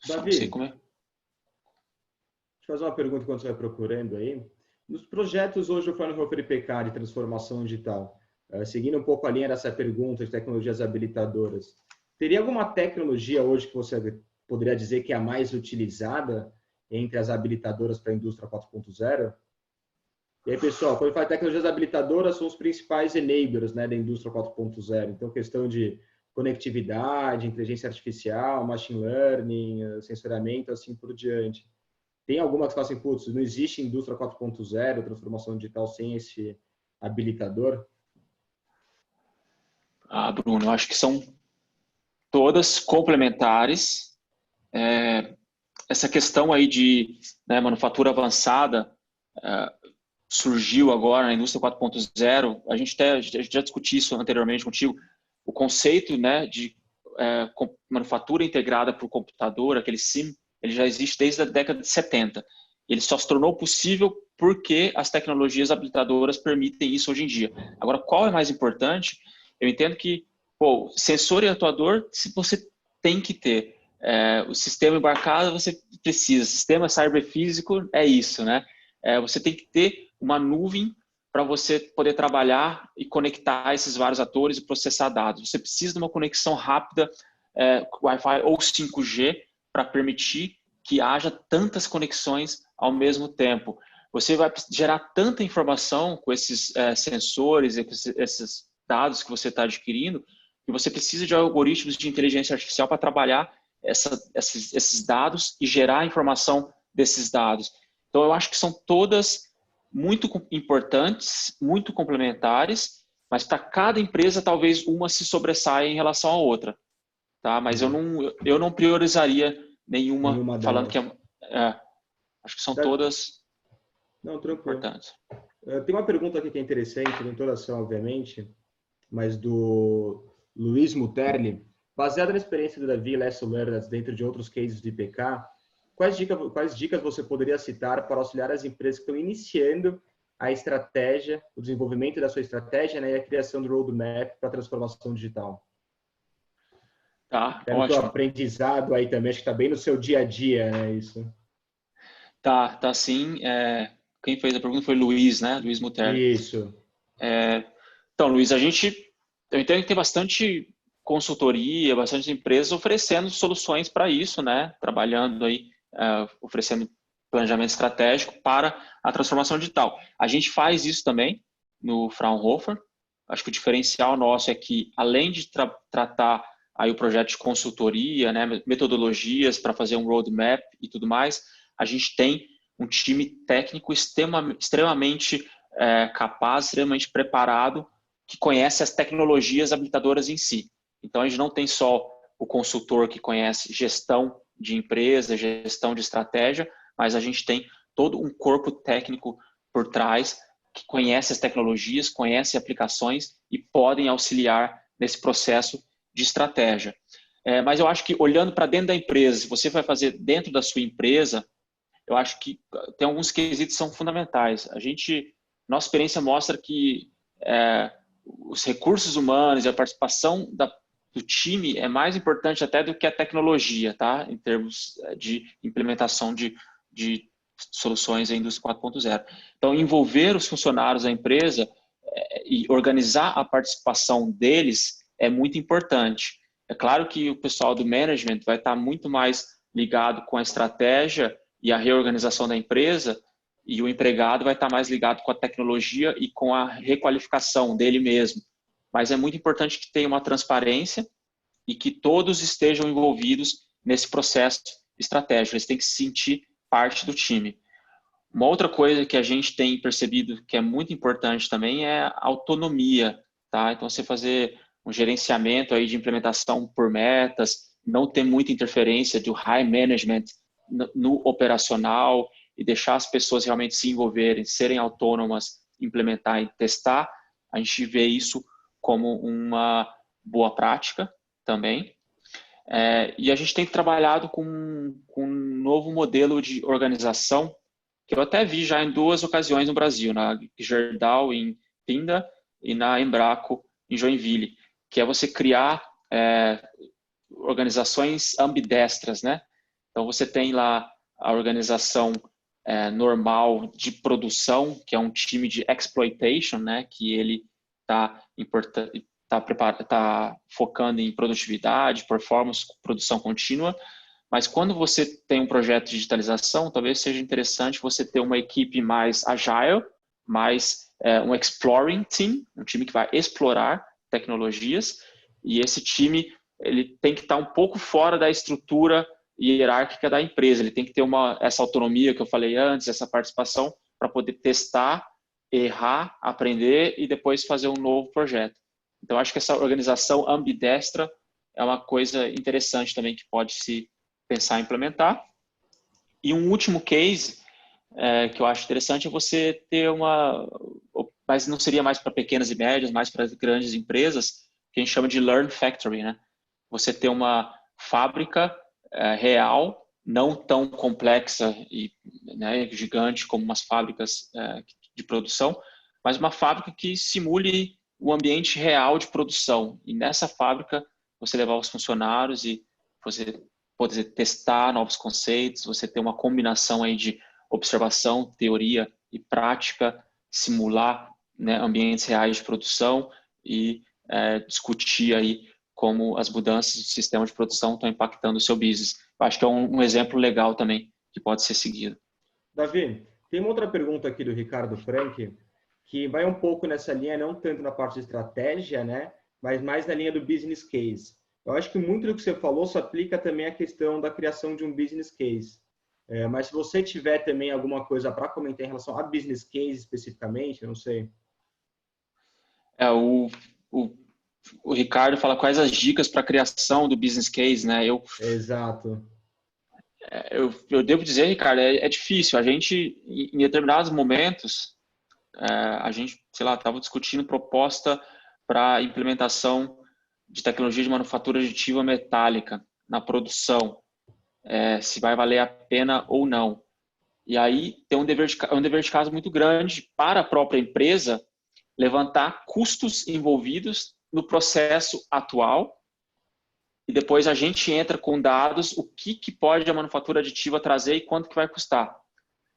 Só não sei Davi, como é. deixa eu fazer uma pergunta enquanto você vai procurando aí. Nos projetos hoje do Fraunhofer IPK de transformação digital, seguindo um pouco a linha dessa pergunta de tecnologias habilitadoras, teria alguma tecnologia hoje que você poderia dizer que é a mais utilizada entre as habilitadoras para a indústria 4.0? E aí, pessoal, quando fala de tecnologias habilitadoras, são os principais enablers, né, da indústria 4.0. Então, questão de conectividade, inteligência artificial, machine learning, sensoriamento, assim por diante. Tem alguma que fala assim, putz, não existe indústria 4.0, transformação digital sem esse habilitador? Bruno, eu acho que são todas complementares. Essa questão aí de manufatura avançada surgiu agora na indústria 4.0. A gente já discutiu isso anteriormente contigo. O conceito, né, de manufatura integrada para o computador, aquele SIM, ele já existe desde a década de 70. Ele só se tornou possível porque as tecnologias habilitadoras permitem isso hoje em dia. Agora, qual é mais importante? Eu entendo que, sensor e atuador, se você tem que ter. O sistema embarcado, você precisa. Sistema cyberfísico é isso, né? Você tem que ter uma nuvem para você poder trabalhar e conectar esses vários atores e processar dados. Você precisa de uma conexão rápida, Wi-Fi ou 5G, para permitir que haja tantas conexões ao mesmo tempo. Você vai gerar tanta informação com esses sensores, esses dados que você está adquirindo, que você precisa de algoritmos de inteligência artificial para trabalhar esses dados e gerar a informação desses dados. Então, eu acho que são todas muito importantes, muito complementares, mas para cada empresa, talvez uma se sobressaia em relação à outra. Tá? Mas eu não priorizaria nenhuma falando delas. que acho que são todas Não, tranquilo. importantes. Tem uma pergunta aqui que é interessante, não toda ação, obviamente, mas do Luiz Muterli. Baseado na experiência do Davi e Lesson Learned dentro de outros cases de IPK, quais dicas você poderia citar para auxiliar as empresas que estão iniciando a estratégia, o desenvolvimento da sua estratégia, né, e a criação do roadmap para a transformação digital? Tá, Pelo teu ótimo. aprendizado aí também, acho que está bem no seu dia a dia, né, isso? Tá sim. Quem fez a pergunta foi Luiz, né? Luiz Muterli. Isso. Então, Luiz, eu entendo que tem bastante consultoria, bastante empresas oferecendo soluções para isso, né? Trabalhando aí, oferecendo planejamento estratégico para a transformação digital. A gente faz isso também no Fraunhofer. acho que o diferencial nosso é que, além de tratar aí o projeto de consultoria, né, metodologias para fazer um roadmap e tudo mais, a gente tem um time técnico extremamente capaz, extremamente preparado, que conhece as tecnologias habilitadoras em si. Então, a gente não tem só o consultor que conhece gestão de empresa, gestão de estratégia, mas a gente tem todo um corpo técnico por trás que conhece as tecnologias, conhece aplicações e podem auxiliar nesse processo de estratégia. Mas eu acho que, olhando para dentro da empresa, se você vai fazer dentro da sua empresa, eu acho que tem alguns quesitos que são fundamentais. Nossa experiência mostra que os recursos humanos e a participação do time é mais importante até do que a tecnologia, tá? Em termos de implementação de soluções da indústria 4.0. Então, envolver os funcionários da empresa e organizar a participação deles é muito importante. É claro que o pessoal do management vai estar muito mais ligado com a estratégia e a reorganização da empresa, e o empregado vai estar mais ligado com a tecnologia e com a requalificação dele mesmo. Mas é muito importante que tenha uma transparência e que todos estejam envolvidos nesse processo estratégico. Eles têm que se sentir parte do time. Uma outra coisa que a gente tem percebido que é muito importante também é a autonomia, tá? Então, você fazer um gerenciamento aí de implementação por metas, não ter muita interferência do high management no operacional e deixar as pessoas realmente se envolverem, serem autônomas, implementar e testar, a gente vê isso como uma boa prática também. E a gente tem trabalhado com um novo modelo de organização que eu até vi já em 2 ocasiões no Brasil, na Gerdau, em Pinda, e na Embraco, em Joinville, que é você criar organizações ambidestras, né? Então, você tem lá a organização normal de produção, que é um time de exploitation, né? Que ele está focando em produtividade, performance, produção contínua. Mas quando você tem um projeto de digitalização, talvez seja interessante você ter uma equipe mais agile, mais um exploring team, um time que vai explorar tecnologias, e esse time ele tem que estar um pouco fora da estrutura hierárquica da empresa, ele tem que ter essa autonomia que eu falei antes, essa participação para poder testar, errar, aprender e depois fazer um novo projeto. Então, acho que essa organização ambidestra é uma coisa interessante também que pode se pensar em implementar. E um último case que eu acho interessante é você ter mas não seria mais para pequenas e médias, mais para grandes empresas, que a gente chama de Learn Factory, né? Você ter uma fábrica real, não tão complexa e gigante como umas fábricas de produção, mas uma fábrica que simule o ambiente real de produção. E nessa fábrica, você levar os funcionários e você poder testar novos conceitos, você ter uma combinação aí de observação, teoria e prática, simular ambientes reais de produção e discutir aí como as mudanças do sistema de produção estão impactando o seu business. Eu acho que é um exemplo legal também que pode ser seguido. Davi, tem uma outra pergunta aqui do Ricardo Frank, que vai um pouco nessa linha, não tanto na parte de estratégia, né, mas mais na linha do business case. Eu acho que muito do que você falou se aplica também à questão da criação de um business case. Mas se você tiver também alguma coisa para comentar em relação a business case especificamente, eu não sei. O Ricardo fala quais as dicas para a criação do business case, né? Exato. Eu devo dizer, Ricardo, é difícil. A gente, em determinados momentos, a gente, sei lá, estava discutindo proposta para implementação de tecnologia de manufatura aditiva metálica na produção, se vai valer a pena ou não. E aí tem um dever de casa muito grande para a própria empresa levantar custos envolvidos no processo atual e depois a gente entra com dados, o que pode a manufatura aditiva trazer e quanto que vai custar.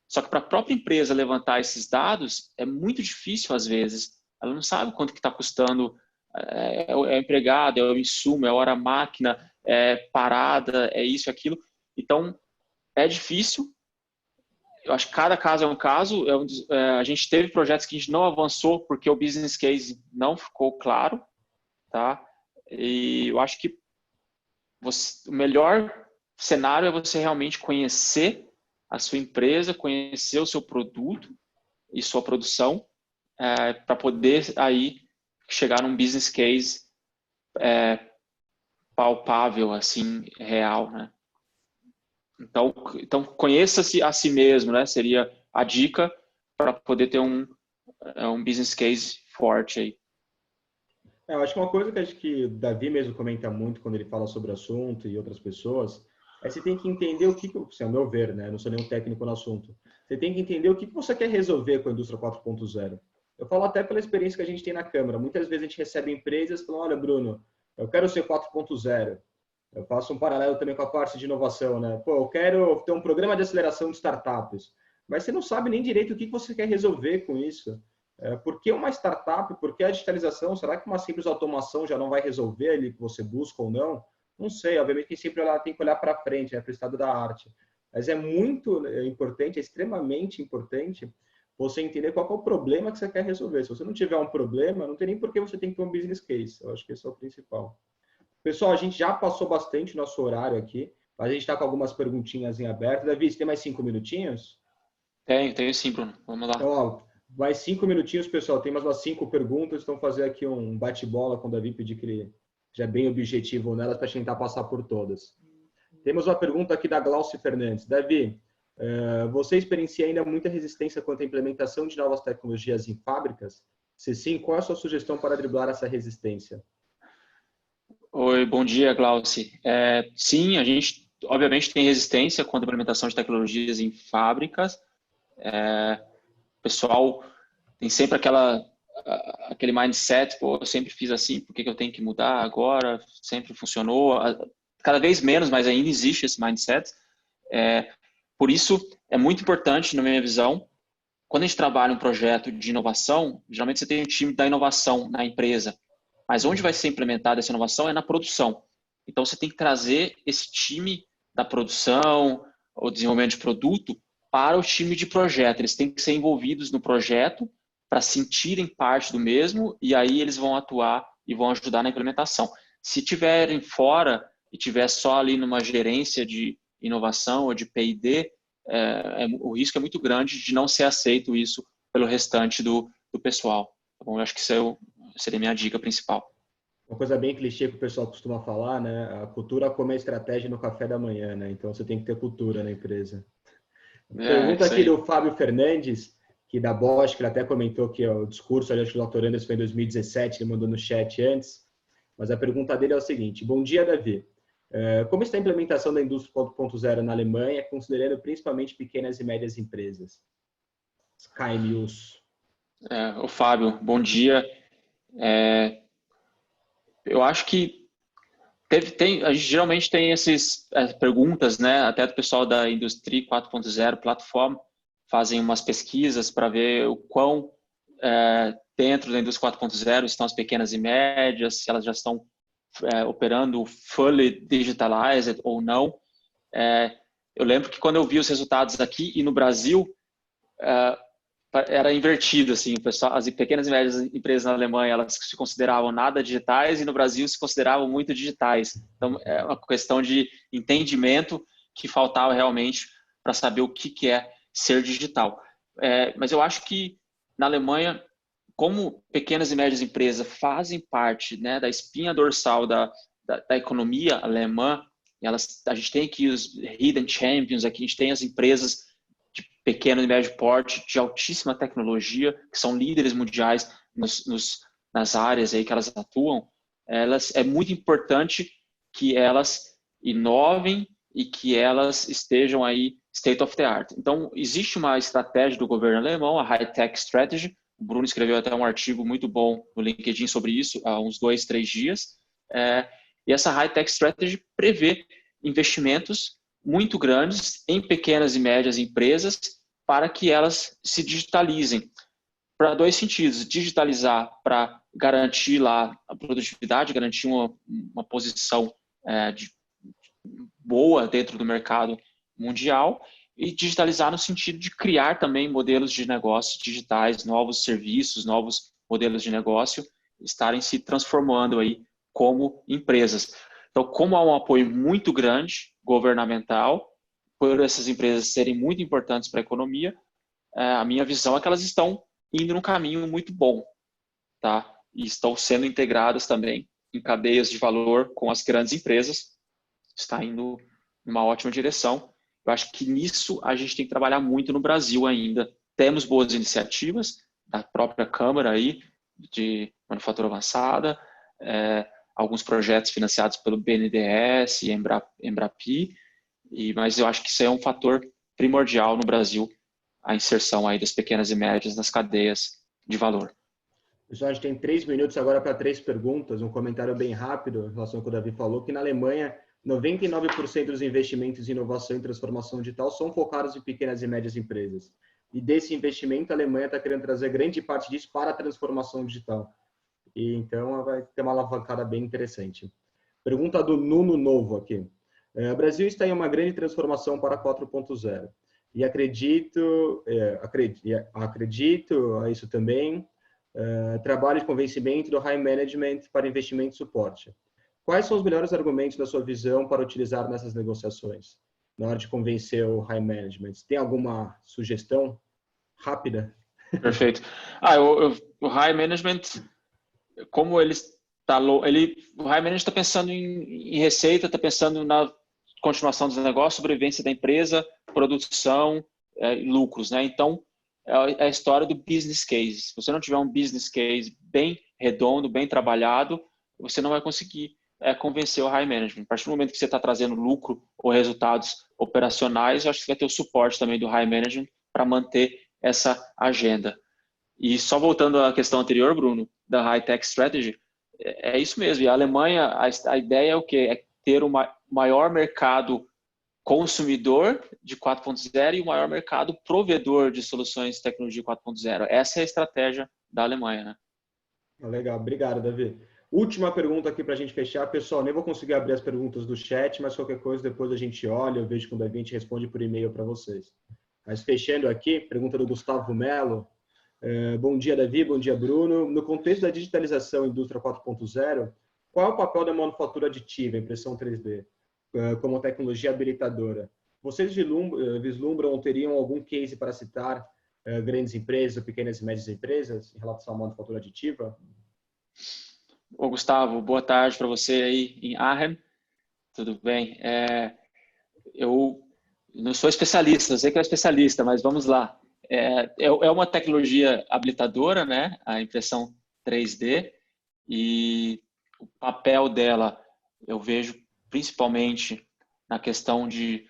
Só que para a própria empresa levantar esses dados é muito difícil às vezes. Ela não sabe quanto que está custando o empregado, é o insumo, é a hora máquina, é parada, é isso, aquilo. Então, é difícil. eu acho que cada caso é um caso. A gente teve projetos que a gente não avançou porque o business case não ficou claro, tá? E eu acho que o melhor cenário é você realmente conhecer a sua empresa, conhecer o seu produto e sua produção, para poder aí chegar num business case palpável, assim, real, né? Então conheça-se a si mesmo, né? Seria a dica para poder ter um business case forte aí. Eu acho que uma coisa que acho que o Davi mesmo comenta muito quando ele fala sobre o assunto e outras pessoas, é você tem que entender o que, assim, ao meu ver, né? Eu não sou nenhum técnico no assunto. Você tem que entender o que você quer resolver com a indústria 4.0. Eu falo até pela experiência que a gente tem na Câmara. Muitas vezes a gente recebe empresas falando, olha, Bruno, eu quero ser 4.0. Eu faço um paralelo também com a parte de inovação, né? Pô, eu quero ter um programa de aceleração de startups. Mas você não sabe nem direito o que você quer resolver com isso. Por que uma startup? Por que a digitalização? Será que uma simples automação já não vai resolver ali que você busca ou não? Não sei. Obviamente que sempre tem que olhar para frente, né, para o estado da arte. Mas é muito importante, é extremamente importante você entender qual é o problema que você quer resolver. Se você não tiver um problema, não tem nem por que você tem que ter um business case. Eu acho que esse é o principal. Pessoal, a gente já passou bastante nosso horário aqui. A gente está com algumas perguntinhas em aberto. Davi, você tem mais 5 minutinhos? Tenho sim, Bruno. Vamos lá. Então, ó, mais 5 minutinhos, pessoal. Tem mais umas 5 perguntas. Então, fazer aqui um bate-bola com o Davi, pedir que ele já é bem objetivo nelas para tentar passar por todas. Temos uma pergunta aqui da Glaucia Fernandes. Davi, você experiencia ainda muita resistência quanto à implementação de novas tecnologias em fábricas? Se sim, qual é a sua sugestão para driblar essa resistência? Oi, bom dia, Glauci. Sim, a gente obviamente tem resistência quanto à implementação de tecnologias em fábricas. O pessoal tem sempre aquele mindset, pô, eu sempre fiz assim, por que eu tenho que mudar agora? Sempre funcionou. Cada vez menos, mas ainda existe esse mindset. Por isso, é muito importante, na minha visão, quando a gente trabalha um projeto de inovação, geralmente você tem um time da inovação na empresa, mas onde vai ser implementada essa inovação é na produção. Então, você tem que trazer esse time da produção, o desenvolvimento de produto, para o time de projeto. Eles têm que ser envolvidos no projeto para sentirem parte do mesmo e aí eles vão atuar e vão ajudar na implementação. Se tiverem fora e tiver só ali numa gerência de inovação ou de P&D, o risco é muito grande de não ser aceito isso pelo restante do pessoal. Tá bom? Eu acho que isso seria a minha dica principal. Uma coisa bem clichê que o pessoal costuma falar, né? A cultura come a estratégia no café da manhã, né? Então você tem que ter cultura na empresa. Pergunta Isso aqui aí. do Fábio Fernandes, que da Bosch, que ele até comentou que o discurso, acho que o Dr. Anderson foi em 2017, ele mandou no chat antes. Mas a pergunta dele é o seguinte: bom dia, Davi. Como está a implementação da indústria 4.0 na Alemanha, considerando principalmente pequenas e médias empresas? KMUs. O Fábio, bom dia. Eu acho que a gente geralmente tem essas perguntas, né? Até do pessoal da Indústria 4.0 Platform fazem umas pesquisas para ver o quão dentro da Indústria 4.0 estão as pequenas e médias, se elas já estão operando fully digitalized ou não. Eu lembro que quando eu vi os resultados aqui e no Brasil, era invertido, assim, o pessoal, as pequenas e médias empresas na Alemanha, elas se consideravam nada digitais e no Brasil se consideravam muito digitais. Então, é uma questão de entendimento que faltava realmente para saber o que é ser digital. Mas eu acho que na Alemanha, como pequenas e médias empresas fazem parte, né, da espinha dorsal da economia alemã, a gente tem aqui os hidden champions, aqui a gente tem as empresas de pequeno e médio porte, de altíssima tecnologia, que são líderes mundiais nas áreas aí que elas atuam. É muito importante que elas inovem e que elas estejam aí state of the art. Então, existe uma estratégia do governo alemão, a High Tech Strategy. O Bruno escreveu até um artigo muito bom no LinkedIn sobre isso há uns 2, 3 dias. E essa High Tech Strategy prevê investimentos muito grandes em pequenas e médias empresas para que elas se digitalizem. Para 2 sentidos: digitalizar para garantir lá a produtividade, garantir uma posição boa dentro do mercado mundial, e digitalizar no sentido de criar também modelos de negócios digitais, novos serviços, novos modelos de negócio, estarem se transformando aí como empresas. Então, como há um apoio muito grande governamental, por essas empresas serem muito importantes para a economia, a minha visão é que elas estão indo num caminho muito bom, tá? E estão sendo integradas também em cadeias de valor com as grandes empresas, está indo numa ótima direção. Eu acho que nisso a gente tem que trabalhar muito no Brasil ainda. Temos boas iniciativas da própria Câmara aí, de manufatura avançada, alguns projetos financiados pelo BNDES e Embrapi, mas eu acho que isso é um fator primordial no Brasil, a inserção aí das pequenas e médias nas cadeias de valor. Pessoal, a gente tem 3 minutos agora para 3 perguntas. Um comentário bem rápido em relação ao que o Davi falou, que na Alemanha, 99% dos investimentos em inovação e transformação digital são focados em pequenas e médias empresas. E desse investimento, a Alemanha está querendo trazer grande parte disso para a transformação digital. E então vai ter uma alavancada bem interessante. Pergunta do Nuno Novo aqui. O Brasil está em uma grande transformação para 4.0. E acredito a isso também, trabalho de convencimento do high management para investimento e suporte. Quais são os melhores argumentos da sua visão para utilizar nessas negociações, na hora de convencer o high management? Tem alguma sugestão rápida? Perfeito. O high management, como o high management está pensando em receita, está pensando na continuação dos negócios, sobrevivência da empresa, produção, lucros, né? Então, é a história do business case. Se você não tiver um business case bem redondo, bem trabalhado, você não vai conseguir convencer o high management. A partir do momento que você está trazendo lucro ou resultados operacionais, eu acho que você vai ter o suporte também do high management para manter essa agenda. E só voltando à questão anterior, Bruno, da High Tech Strategy, é isso mesmo. E a Alemanha, a ideia é o quê? É ter o maior mercado consumidor de 4.0 e o maior mercado provedor de soluções de tecnologia 4.0. Essa é a estratégia da Alemanha, né? Legal, obrigado, Davi. Última pergunta aqui para a gente fechar. Pessoal, nem vou conseguir abrir as perguntas do chat, mas qualquer coisa depois a gente olha, eu vejo com o Davi, a gente responde por e-mail para vocês. Mas fechando aqui, pergunta do Gustavo Melo. Bom dia, Davi, bom dia, Bruno. No contexto da digitalização indústria 4.0, qual é o papel da manufatura aditiva, impressão 3D, como tecnologia habilitadora? Vocês vislumbram ou teriam algum case para citar grandes empresas ou pequenas e médias empresas em relação à manufatura aditiva? Ô, Gustavo, boa tarde para você aí em Aachen. Tudo bem? Eu não sou especialista, eu sei que é especialista, mas vamos lá. É uma tecnologia habilitadora, né? A impressão 3D, e o papel dela eu vejo principalmente na questão de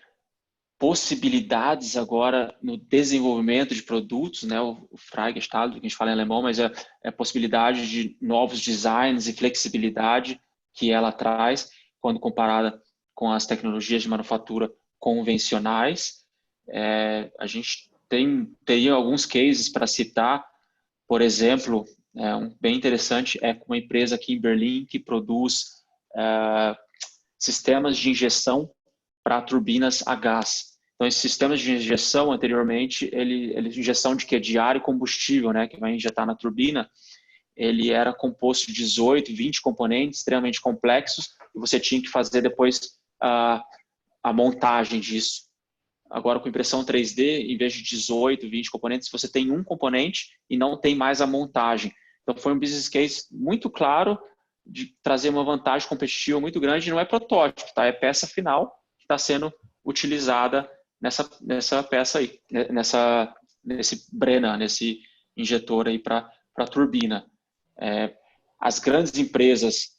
possibilidades agora no desenvolvimento de produtos, né? O Freigestaltung, que a gente fala em alemão, mas é a possibilidade de novos designs e flexibilidade que ela traz quando comparada com as tecnologias de manufatura convencionais. A gente teria alguns cases para citar, por exemplo, um bem interessante é uma empresa aqui em Berlim que produz sistemas de injeção para turbinas a gás. Então, esses sistemas de injeção, anteriormente, injeção de quê? De ar e combustível, né, que vai injetar na turbina, ele era composto de 18, 20 componentes extremamente complexos e você tinha que fazer depois a montagem disso. Agora, com impressão 3D, em vez de 18, 20 componentes, você tem um componente e não tem mais a montagem. Então, foi um business case muito claro de trazer uma vantagem competitiva muito grande. Não é protótipo, tá? É peça final que está sendo utilizada nessa peça aí, nesse Brenner, nesse injetor aí para a turbina. As grandes empresas,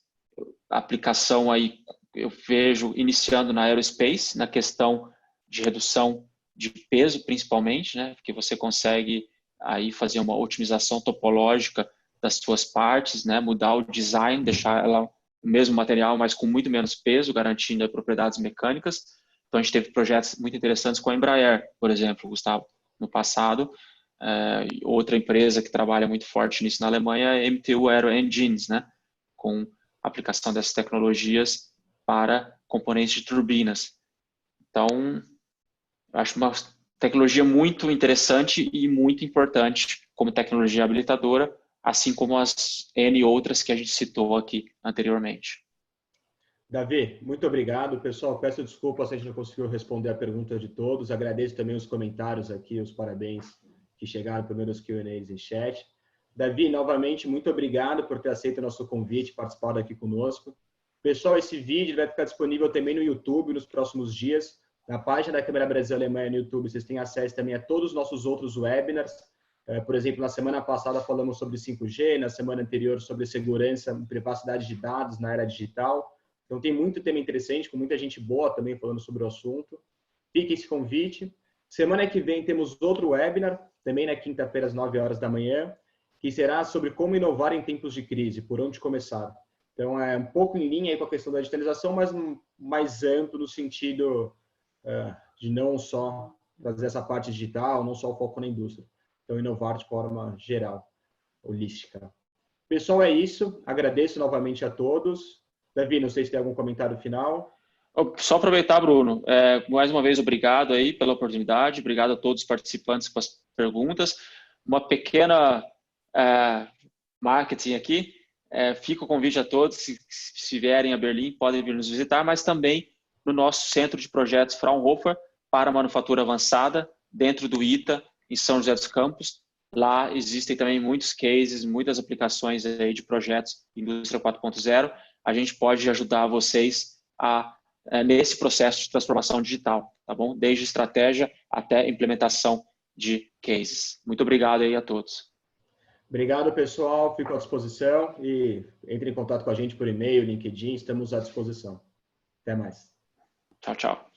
a aplicação aí eu vejo iniciando na aerospace, na questão de redução de peso, principalmente, né? Porque você consegue aí fazer uma otimização topológica das suas partes, né? Mudar o design, deixar ela o mesmo material, mas com muito menos peso, garantindo propriedades mecânicas. Então, a gente teve projetos muito interessantes com a Embraer, por exemplo, Gustavo, no passado. Outra empresa que trabalha muito forte nisso na Alemanha é a MTU Aero Engines, né? Com aplicação dessas tecnologias para componentes de turbinas. Então, Acho uma tecnologia muito interessante e muito importante como tecnologia habilitadora, assim como as N outras que a gente citou aqui anteriormente. Davi, muito obrigado. Pessoal, peço desculpas se a gente não conseguiu responder a pergunta de todos. Agradeço também os comentários aqui, os parabéns que chegaram, primeiro os Q&As em chat. Davi, novamente, muito obrigado por ter aceito o nosso convite, participado aqui conosco. Pessoal, esse vídeo vai ficar disponível também no YouTube nos próximos dias. Na página da Câmara Brasil Alemanha no YouTube, vocês têm acesso também a todos os nossos outros webinars. Por exemplo, na semana passada falamos sobre 5G, na semana anterior sobre segurança e privacidade de dados na era digital. Então, tem muito tema interessante, com muita gente boa também falando sobre o assunto. Fique esse convite. Semana que vem temos outro webinar, também na quinta-feira, às 9 horas da manhã, que será sobre como inovar em tempos de crise, por onde começar. Então, é um pouco em linha aí com a questão da digitalização, mas mais amplo no sentido de não só fazer essa parte digital, não só o foco na indústria. Então, inovar de forma geral, holística. Pessoal, é isso. Agradeço novamente a todos. Davi, não sei se tem algum comentário final. Só aproveitar, Bruno, mais uma vez, obrigado aí pela oportunidade, obrigado a todos os participantes com as perguntas. Uma pequena marketing aqui, fica o convite a todos, se vierem a Berlim, podem vir nos visitar, mas também no nosso centro de projetos Fraunhofer para manufatura avançada, dentro do ITA, em São José dos Campos. Lá existem também muitos cases, muitas aplicações aí de projetos Indústria 4.0. A gente pode ajudar vocês nesse processo de transformação digital, tá bom? Desde estratégia até implementação de cases. Muito obrigado aí a todos. Obrigado, pessoal. Fico à disposição e entre em contato com a gente por e-mail, LinkedIn, estamos à disposição. Até mais. Tchau, tchau.